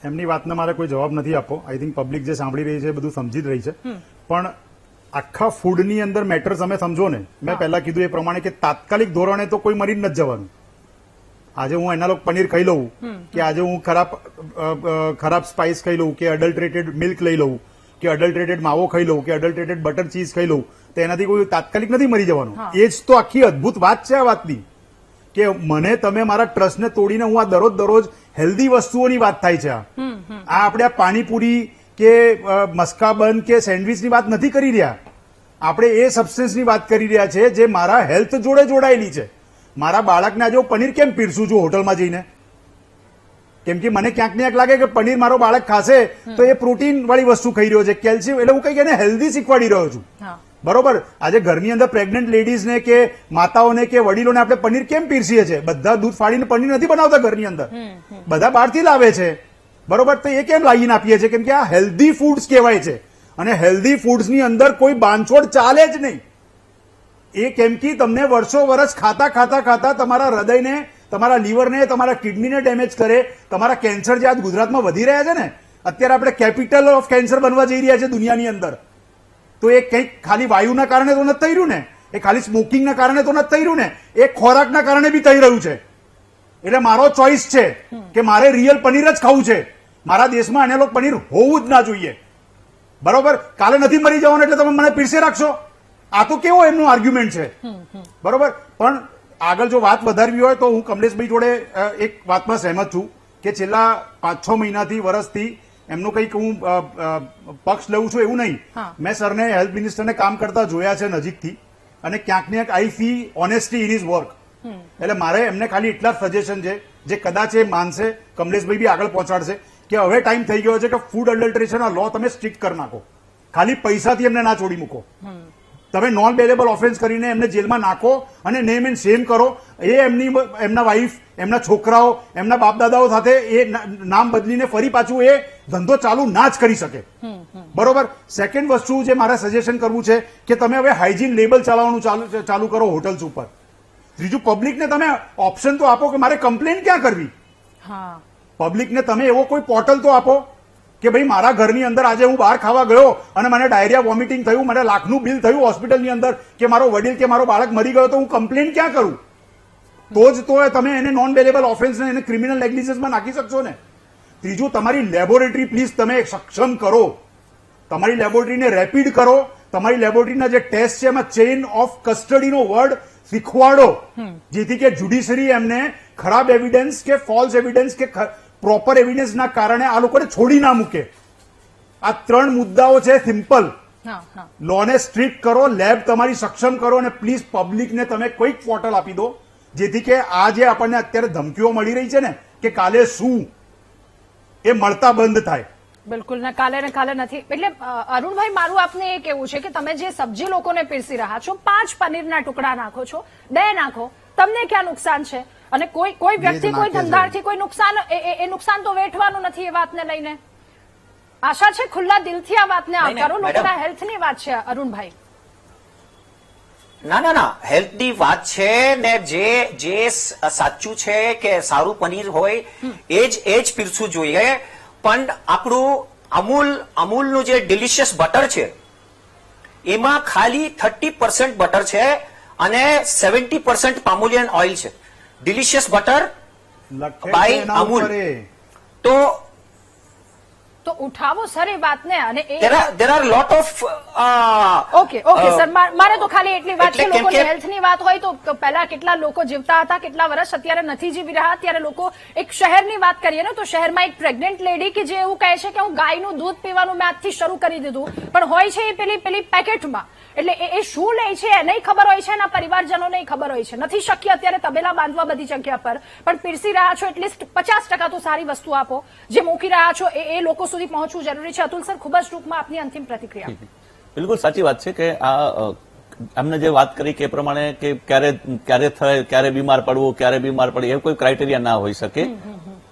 એમની વાતનો મારે કોઈ જવાબ નથી આપવો. આઈ થિંક પબ્લિક જે સાંભળી રહી છે બધું સમજી જ રહી છે, પણ આખા ફૂડની અંદર મેટર તમે સમજો ને. મેં પહેલા કીધું એ પ્રમાણે કે તાત્કાલિક ધોરણે તો કોઈ મરી નથી જવાનું. આજે હું એનાલોગ પનીર ખાઈ લઉં કે આજે હું ખરાબ સ્પાઇસ ખાઈ લઉં કે અડલ્ટરેટેડ મિલ્ક લઈ લઉં કે અડલ્ટરેટેડ માવો ખાઈ લઉં કે અડલ્ટરેટેડ બટર ચીઝ ખાઈ લઉં તો એનાથી કોઈ તાત્કાલિક નથી મરી જવાનું. એ જ તો આખી અદભુત વાત છે આ વાતની, કે મને તમે મારા ટ્રસ્ટને તોડીને હું આ દરરોજ હેલ્ધી વસ્તુઓની વાત થાય છે. આ આપણે આ પાણીપુરી કે મસ્કાબન કે સેન્ડવિચની વાત નથી કરી રહ્યા. આપણે એ સબસ્ટન્સની વાત કરી રહ્યા છે જે મારા હેલ્થ જોડે જોડાયેલી છે. મારા બાળકને આજે હું પનીર કેમ પીરસું છું હોટલમાં જઈને? કેમ કે મને ક્યાંક ને ક્યાંક લાગે કે પનીર મારો બાળક ખાશે તો એ પ્રોટીન વાળી વસ્તુ ખાઈ રહ્યો છે, કેલ્શિયમ, એટલે હું કઈ એને હેલ્ધી શીખવાડી રહ્યો છું. બરોબર. આજે ઘરની અંદર પ્રેગ્નન્ટ લેડીઝને કે માતાઓને કે વડીલોને આપણે પનીર કેમ પીરસીએ છીએ? બધા દૂધ ફાડીને પનીર નથી બનાવતા ઘરની અંદર, બધા બહારથી લાવે છે. બરોબર. તો એ કેમ લાવીને આપીએ છીએ? કેમ કે આ હેલ્ધી ફૂડ્સ કહેવાય છે, અને હેલ્ધી ફૂડ્સની અંદર કોઈ બાંધછોડ ચાલે જ નહીં. એ કેમ કે તમને વર્ષો વર્ષ ખાતા તમારા હૃદયને, તમારા લીવરને, તમારા કિડનીને ડેમેજ કરે. તમારા કેન્સર જે આજ ગુજરાતમાં વધી રહ્યા છે ને, અત્યારે આપણે કેપિટલ ઓફ કેન્સર બનવા જઈ રહ્યા છે દુનિયાની અંદર, તો એ કંઈક ખાલી વાયુના કારણે તો નથી થઈ રહ્યું ને, એ ખાલી સ્મોકિંગના કારણે તો નથી થઈ રહ્યું ને, એ ખોરાકના કારણે બી થઈ રહ્યું છે. એટલે મારો ચોઇસ છે કે મારે રિયલ પનીર જ ખાવું છે. મારા દેશમાં એનાલોગ પનીર હોવું જ ના જોઈએ. બરોબર. કાલે નથી મરી જવાનું એટલે તમે મને પીરસે રાખશો? આ તો કેવો એમનું આર્ગ્યુમેન્ટ છે. બરોબર. પણ આગળ જો વાત વધારવી હોય તો હું કમલેશભાઈ જોડે એક વાતમાં સહેમત છું કે છેલ્લા 5-6 મહિનાથી વર્ષથી એમનું કંઈક હું પક્ષ લઉં છું એવું નહીં. મેં સરને હેલ્થ મિનિસ્ટરને કામ કરતા જોયા છે નજીકથી, અને ક્યાંક ને ક્યાંક I fee honesty in his work. એટલે મારે એમને ખાલી એટલા જ સજેશન છે જે કદાચ એ માનશે, કમલેશભાઈ બી આગળ પહોંચાડશે, કે હવે ટાઈમ થઈ ગયો છે કે ફૂડ અડલ્ટરેશન લો તમે સ્ટ્રિક્ટ કરી નાખો. ખાલી પૈસાથી એમને ના છોડી મૂકો. તમે નોન બેલેબલ ઓફેન્સ કરીને એમને જેલમાં નાખો અને નેમ એન્ડ શેમ કરો. એ એમના વાઇફ, એમના છોકરાઓ, એમના બાપ દાદાઓ સાથે એ નામ બદલીને ફરી પાછું એ ધંધો ચાલુ ના જ કરી શકે. બરોબર. સેકન્ડ વસ્તુ જે મારે સજેશન કરવું છે કે તમે હવે હાઇજીન લેબલ ચલાવવાનું ચાલુ કરો હોટલ્સ ઉપર. ત્રીજું, પબ્લિકને તમે ઓપ્શન તો આપો કે મારે કમ્પ્લેન ક્યાં કરવી. પબ્લિકને તમે એવો કોઈ પોર્ટલ તો આપો કે ભાઈ મારા ઘરની અંદર આજે હું બહાર ખાવા ગયો અને મને ડાયરિયા વોમિટિંગ થયું, મને લાખનું બિલ થયું હોસ્પિટલની અંદર, કે મારો વડીલ કે મારો બાળક મરી ગયો, તો હું કમ્પ્લેન ક્યાં કરું? તો જ તો તમે એને નોન બેલેબલ ઓફેન્સને એને ક્રિમિનલ નેગ્લિજન્સમાં નાખી શકશો ને. ત્રીજું, તમારી લેબોરેટરી પ્લીઝ તમે સક્ષમ કરો. તમારી લેબોરેટરીને રેપિડ કરો. તમારી લેબોરેટરીના જે ટેસ્ટ છે એમાં ચેઇન ઓફ કસ્ટડીનો વર્ડ શીખવાડો, જેથી કે જ્યુડિશરી એમને ખરાબ એવિડન્સ કે ફોલ્સ એવિડન્સ કે પ્રોપર એવિડન્સના કારણે આ લોકોને છોડી ના મૂકે. આ 3 મુદ્દાઓ છે સિમ્પલ. લોને સ્ટ્રિક્ટ કરો, લેબ તમારી સક્ષમ કરો, અને પ્લીઝ પબ્લિકને તમે કોઈક પોર્ટલ આપી દો, જેથી કે આ જે આપણને અત્યારે ધમકીઓ મળી રહી છે ને કે કાલે શું, એ મળતા બંધ થાય.
બિલકુલ ને કાલે નથી. એટલે અરુણભાઈ, મારું આપને એ કેવું છે કે તમે જે સબ્જી લોકોને પીરસી રહ્યા છો, 5 પનીરના ટુકડા નાખો છો, 2 નાખો, તમને ક્યાં નુકસાન છે? અને કોઈ વ્યક્તિ, કોઈ ધંધાર્થી કોઈ નુકસાન, એ નુકસાન તો વેઠવાનું નથી. એ વાતને લઈને આશા છે ખુલ્લા દિલથી આ વાતને આવકારો. લોકોના હેલ્થની વાત છે અરુણભાઈ.
ના, હેલ્થની વાત છે ને. જે સાચું છે કે સારું પનીર હોય એ જ પીરસવું જોઈએ. પણ આપણું અમૂલનું જે ડિલિશિયસ બટર છે એમાં ખાલી 30% બટર છે અને 70% પામોલિયન ઓઇલ છે. Delicious butter by Amul.
તો ઉઠાવો સર એ વાતને. અને એ
there are lot of
okay sir, મારે તો ખાલી એટલી વાત છે,
એટલે કેમ
લોકોની
કે-
હેલ્થની વાત હોય તો પહેલા કેટલા લોકો જીવતા હતા, કેટલા વર્ષ, અત્યારે નથી જીવી રહ્યા. ત્યારે લોકો, એક શહેરની વાત કરીએ ને, તો શહેરમાં એક પ્રેગ્નન્ટ લેડી કે જે એવું કહે છે કે હું ગાયનું દૂધ પીવાનું મેં આજથી શરૂ કરી દીધું, પણ હોય છે એ પેલી પેકેટમાં. એટલે એ શું લે છે એને ખબર હોય છે, એના પરિવારજનોને ખબર હોય છે. નથી શક્ય અત્યારે તબેલા બાંધવા બધી જગ્યા પર, પણ પીરસી રહ્યા છો એટલીસ્ટ 50% તો સારી વસ્તુ આપો. જે મૂકી રહ્યા છો એ લોકો સુધી પહોંચવું જરૂરી છે. અતુલ સર, ખૂબ જ ટૂંકમાં આપની અંતિમ પ્રતિક્રિયા.
બિલકુલ સાચી વાત છે કે આ અમને જે વાત કરી કે એ પ્રમાણે કે ક્યારે થાય, ક્યારે બીમાર પડવું, ક્યારે બીમાર પડે, એ કોઈ ક્રાઇટેરિયા ના હોઈ શકે.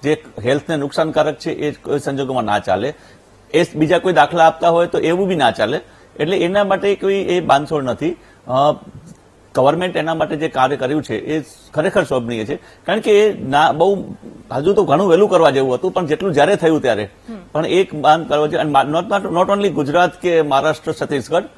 જે હેલ્થને નુકસાનકારક છે એ કોઈ સંજોગોમાં ના ચાલે. એ બીજા કોઈ દાખલા આપતા હોય તો એવું બી ના ચાલે. એટલે એના માટે કોઈ એ બાંધછોડ નથી. ગવર્મેન્ટ એના માટે જે કાર્ય કર્યું છે એ ખરેખર શોભનીય છે. કારણ કે એ બહુ હજુ તો ઘણું વહેલું કરવા જેવું હતું, પણ જેટલું જયારે થયું ત્યારે પણ એક બાંધ કરવો છે. અને નોટ ઓનલી ગુજરાત કે મહારાષ્ટ્ર, છત્તીસગઢ,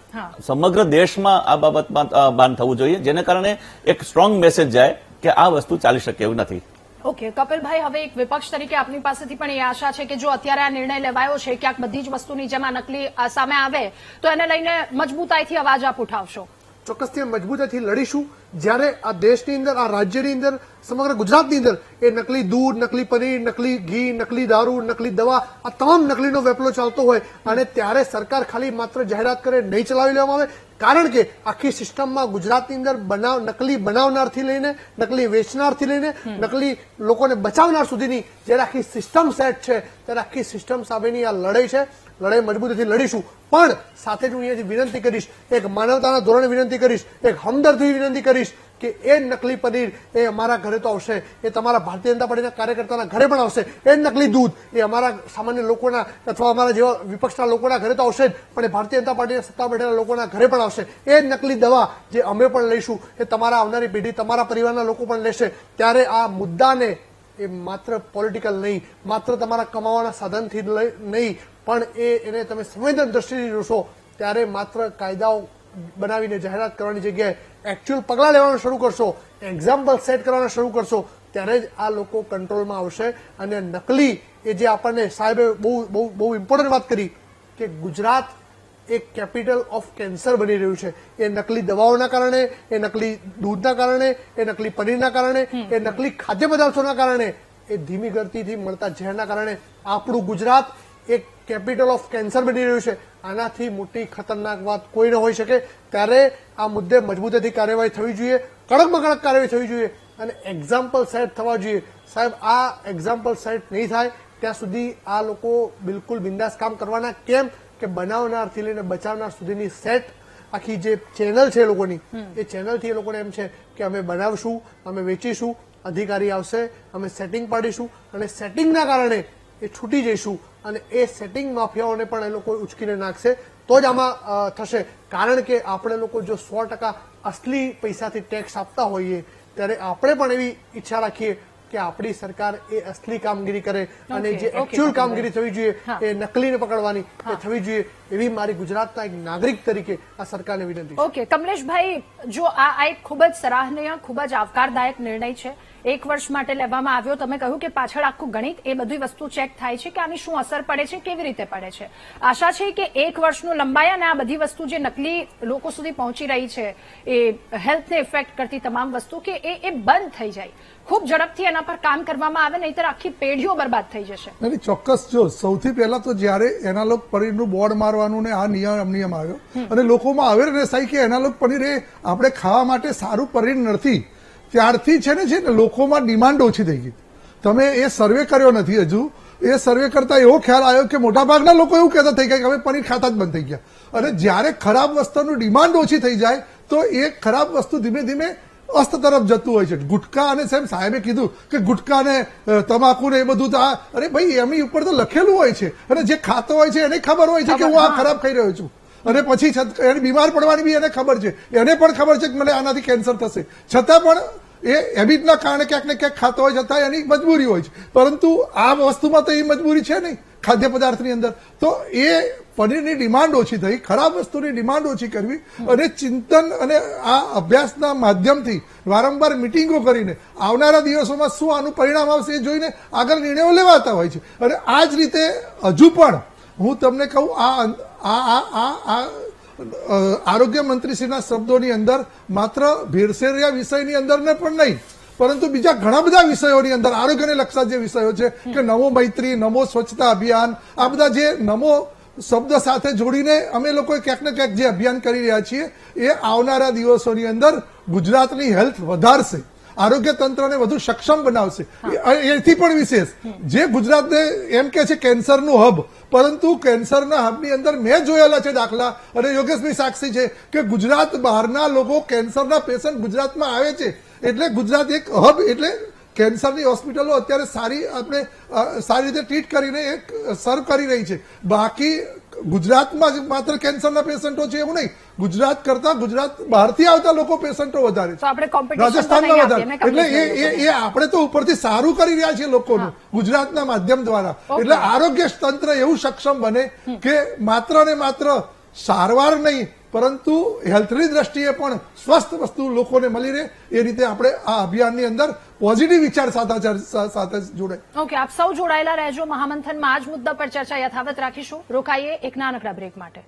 સમગ્ર દેશમાં આ બાબતમાં બાંધ થવું જોઈએ, જેને કારણે એક સ્ટ્રોંગ મેસેજ જાય કે આ વસ્તુ ચાલી શકે એવું નથી.
ઓકે કપિલભાઈ, હવે એક વિપક્ષ તરીકે આપની પાસેથી પણ એ આશા છે કે જો અત્યારે આ નિર્ણય લેવાયો છે, ક્યાંક બધી જ વસ્તુની જેમાં નકલી સામે આવે તો એને લઈને મજબૂતાઈથી અવાજ આપ ઉઠાવશો.
ચોક્કસથી મજબૂતાઈથી લડીશું. જ્યારે આ દેશની અંદર, આ રાજ્યની અંદર, સમગ્ર ગુજરાતની અંદર એ નકલી દૂધ, નકલી પનીર, નકલી ઘી, નકલી દારૂ, નકલી દવા, આ તમામ નકલીનો વેપલો ચાલતો હોય અને ત્યારે સરકાર ખાલી માત્ર જાહેરાત કરે, નહીં ચલાવી લેવામાં આવે. કારણ કે આખી સિસ્ટમમાં ગુજરાતની અંદર નકલી બનાવનારથી લઈને, નકલી વેચનારથી લઈને, નકલી લોકોને બચાવનાર સુધીની જ્યારે આખી સિસ્ટમ સેટ છે, ત્યારે આખી સિસ્ટમ સામેની આ લડાઈ છે. લડાઈ મજબૂતીથી લડીશું. પણ સાથે જ હું અહીંયાથી વિનંતી કરીશ, એક માનવતાના ધોરણે વિનંતી કરીશ, એક હમદર્દથી વિનંતી કરીશ કે એ નકલી પનીર એ અમારા ઘરે તો આવશે, એ તમારા ભારતીય જનતા પાર્ટીના કાર્યકર્તાના ઘરે પણ આવશે. એ નકલી દૂધ એ અમારા સામાન્ય લોકોના અથવા અમારા જેવા વિપક્ષના લોકોના ઘરે તો આવશે જ, પણ એ ભારતીય જનતા પાર્ટીના સત્તા બેઠેલા લોકોના ઘરે પણ આવશે. એ નકલી દવા જે અમે પણ લઈશું એ તમારા આવનારી પેઢી, તમારા પરિવારના લોકો પણ લેશે. ત્યારે આ મુદ્દાને એ માત્ર પોલિટિકલ નહીં, માત્ર તમારા કમાવાના સાધનથી નહીં, પણ એને તમે સંવેદન દ્રષ્ટિથી જોશો. ત્યારે માત્ર કાયદાઓ બનાવીને જાહેરાત કરવાની જગ્યાએ એકચ્યુઅલ પગલાં લેવાનું શરૂ કરશો, એક્ઝામ્પલ સેટ કરવાના શરૂ કરશો, ત્યારે જ આ લોકો કંટ્રોલમાં આવશે. અને નકલી એ જે આપણને સાહેબે બહુ ઇમ્પોર્ટન્ટ વાત કરી કે ગુજરાત એક કેપિટલ ઓફ કેન્સર બની રહ્યું છે. એ નકલી દવાઓના કારણે, એ નકલી દૂધના કારણે, એ નકલી પનીરના કારણે, એ નકલી ખાદ્ય પદાર્થોના કારણે, એ ધીમી ગતિથી મળતા ઝેરના કારણે આપણું ગુજરાત એક કેપિટલ ઓફ કેન્સર બની રહ્યું છે. આનાથી મોટી ખતરનાક વાત કોઈ ન હોઈ શકે. ત્યારે આ મુદ્દે મજબૂતીથી કાર્યવાહી થવી જોઈએ, કડકમાં કડક કાર્યવાહી થવી જોઈએ અને એક્ઝામ્પલ સેટ થવા જોઈએ. સાહેબ, આ એક્ઝામ્પલ સેટ નહીં થાય ત્યાં સુધી આ લોકો બિલકુલ બિંદાસ કામ કરવાના. કેમ કે બનાવનારથી લઈને બચાવનાર સુધીની સેટ આખી જે ચેનલ છે એ લોકોની, એ ચેનલથી એ લોકોને એમ છે કે અમે બનાવશું, અમે વેચીશું, અધિકારી આવશે, અમે સેટિંગ પાડીશું અને સેટિંગના કારણે એ છૂટી જઈશું અને એ સેટિંગ માફિયાઓને પણ એ લોકો ઉચકીને નાખશે. તો જ આમાં થશે. કારણ કે આપણે લોકો જો 100% અસલી પૈસાથી ટેક્સ આપતા હોઈએ ત્યારે આપણે પણ એવી ઈચ્છા રાખીએ કે આપણી સરકાર એ અસલી કામગીરી કરે અને જે એકચ્યુઅલ કામગીરી થવી જોઈએ એ નકલીને પકડવાની એ થવી જોઈએ. એવી મારી ગુજરાતના એક નાગરિક તરીકે આ સરકારને વિનંતી છે.
ઓકે કમલેશભાઈ, જો આ એક ખૂબ જ સરાહનીય, ખૂબ જ આવકારદાયક નિર્ણય છે. 1 વર્ષ માટે લેવામાં આવ્યો. તમે કહ્યું કે પાછળ આખું ગણિત, એ બધી વસ્તુ ચેક થાય છે કે આની શું અસર પડે છે, કેવી રીતે પડે છે. આશા છે કે 1 વર્ષનું લંબાઈ અને આ બધી વસ્તુ જે નકલી લોકો સુધી પહોંચી રહી છે, એ હેલ્થને ઇફેક્ટ કરતી તમામ વસ્તુ, કે એ બંધ થઈ જાય. ખૂબ ઝડપથી એના પર કામ કરવામાં આવે, નહીતર આખી પેઢીઓ બરબાદ થઈ જશે.
ચોક્કસ. જો સૌથી પહેલા તો જયારે એનાલોગ પનીરનું બોર્ડ મારવાનું ને આ નિયમ આવ્યો અને લોકોમાં અવેરનેસ આવી કે એનાલોગ પનીર એ આપણે ખાવા માટે સારું પનીર નથી, ત્યારથી છે ને લોકોમાં ડિમાન્ડ ઓછી થઈ ગઈ. તમે એ સર્વે કર્યો નથી હજુ. એ સર્વે કરતા એવો ખ્યાલ આવ્યો કે મોટાભાગના લોકો એવું કહેતા થઈ ગયા કે હવે પનીર ખાતા જ બંધ થઈ ગયા. અને જ્યારે ખરાબ વસ્તુનું ડિમાન્ડ ઓછી થઈ જાય તો એ ખરાબ વસ્તુ ધીમે ધીમે અસ્ત તરફ જતું હોય છે. ગુટકા અને સાહેબે કીધું કે ગુટકા ને તમાકુ ને એ બધું તો અરે ભાઈ એમની ઉપર તો લખેલું હોય છે અને જે ખાતો હોય છે એને ખબર હોય છે કે હું આ ખરાબ ખાઈ રહ્યો છું. અને પછી એને બીમાર પડવાની બી એને ખબર છે, એને પણ ખબર છે કે મને આનાથી કેન્સર થશે, છતાં પણ એ હેબિટના કારણે ક્યાંક ને ક્યાંક ખાતો હોય છતાં એની મજબૂરી હોય છે, પરંતુ આ વસ્તુમાં તો એ મજબૂરી છે નહીં ખાદ્ય પદાર્થની અંદર. તો એ પનીરની ડિમાન્ડ ઓછી થઈ, ખરાબ વસ્તુની ડિમાન્ડ ઓછી કરવી અને ચિંતન અને આ અભ્યાસના માધ્યમથી વારંવાર મિટિંગો કરીને આવનારા દિવસોમાં શું આનું પરિણામ આવશે એ જોઈને આગળ નિર્ણયો લેવાતા હોય છે. અને આ જ રીતે હજુ પણ હું તમને કહું, આરોગ્ય મંત્રીશ્રીના શબ્દોની અંદર માત્ર ભેળસેળિયા વિષયની અંદર ને પણ નહીં, પરંતુ બીજા ઘણા બધા વિષયોની અંદર આરોગ્યને લગતા જે વિષયો છે કે નમો મૈત્રી, નમો સ્વચ્છતા અભિયાન, આ બધા જે નમો શબ્દ સાથે જોડીને અમે લોકો ક્યાંક ને ક્યાંક જે અભિયાન કરી રહ્યા છીએ એ આવનારા દિવસોની અંદર ગુજરાતની હેલ્થ વધારશે, આરોગ્ય તંત્રને વધુ સક્ષમ બનાવશે. એથી પણ વિશેષ જે ગુજરાતને એમ કે છે કેન્સરનું હબ, પરંતુ કેન્સરના હબની અંદર મેં જોયેલા છે દાખલા, અને યોગેશભાઈ સાક્ષી છે કે ગુજરાત બહારના લોકો કેન્સરના પેશન્ટ ગુજરાતમાં આવે છે, એટલે ગુજરાત એક હબ, એટલે કેન્સરની હોસ્પિટલો અત્યારે સારી રીતે ટ્રીટ કરીને એક સર્વ કરી રહી છે. બાકી ગુજરાતમાં જ માત્ર કેન્સરના પેશન્ટો છે એવું નહીં, ગુજરાત કરતા ગુજરાત બહારથી આવતા લોકો પેશન્ટો વધારે
તો આપણે
છે,
competition
રાજસ્થાનમાં
તો
વધારે.
નહીં આપીએ ને,
એટલે એ આપણે તો ઉપરથી સારું કરી રહ્યા છીએ લોકોનું ગુજરાતના માધ્યમ દ્વારા. એટલે આરોગ્ય તંત્ર એવું સક્ષમ બને કે માત્ર ને માત્ર સારવાર નહીં, પરંતુ હેલ્થની દ્રષ્ટિએ પણ સ્વસ્થ વસ્તુ લોકોને મળી રહે એ રીતે આપણે આ અભિયાનની અંદર પોઝિટિવ વિચાર સાથે જોડાય.
ઓકે, આપ સૌ જોડાયેલા રહેજો. મહામંથનમાં આ જ મુદ્દા પર ચર્ચા યથાવત રાખીશું. રોકાઈએ એક નાનકડા બ્રેક માટે.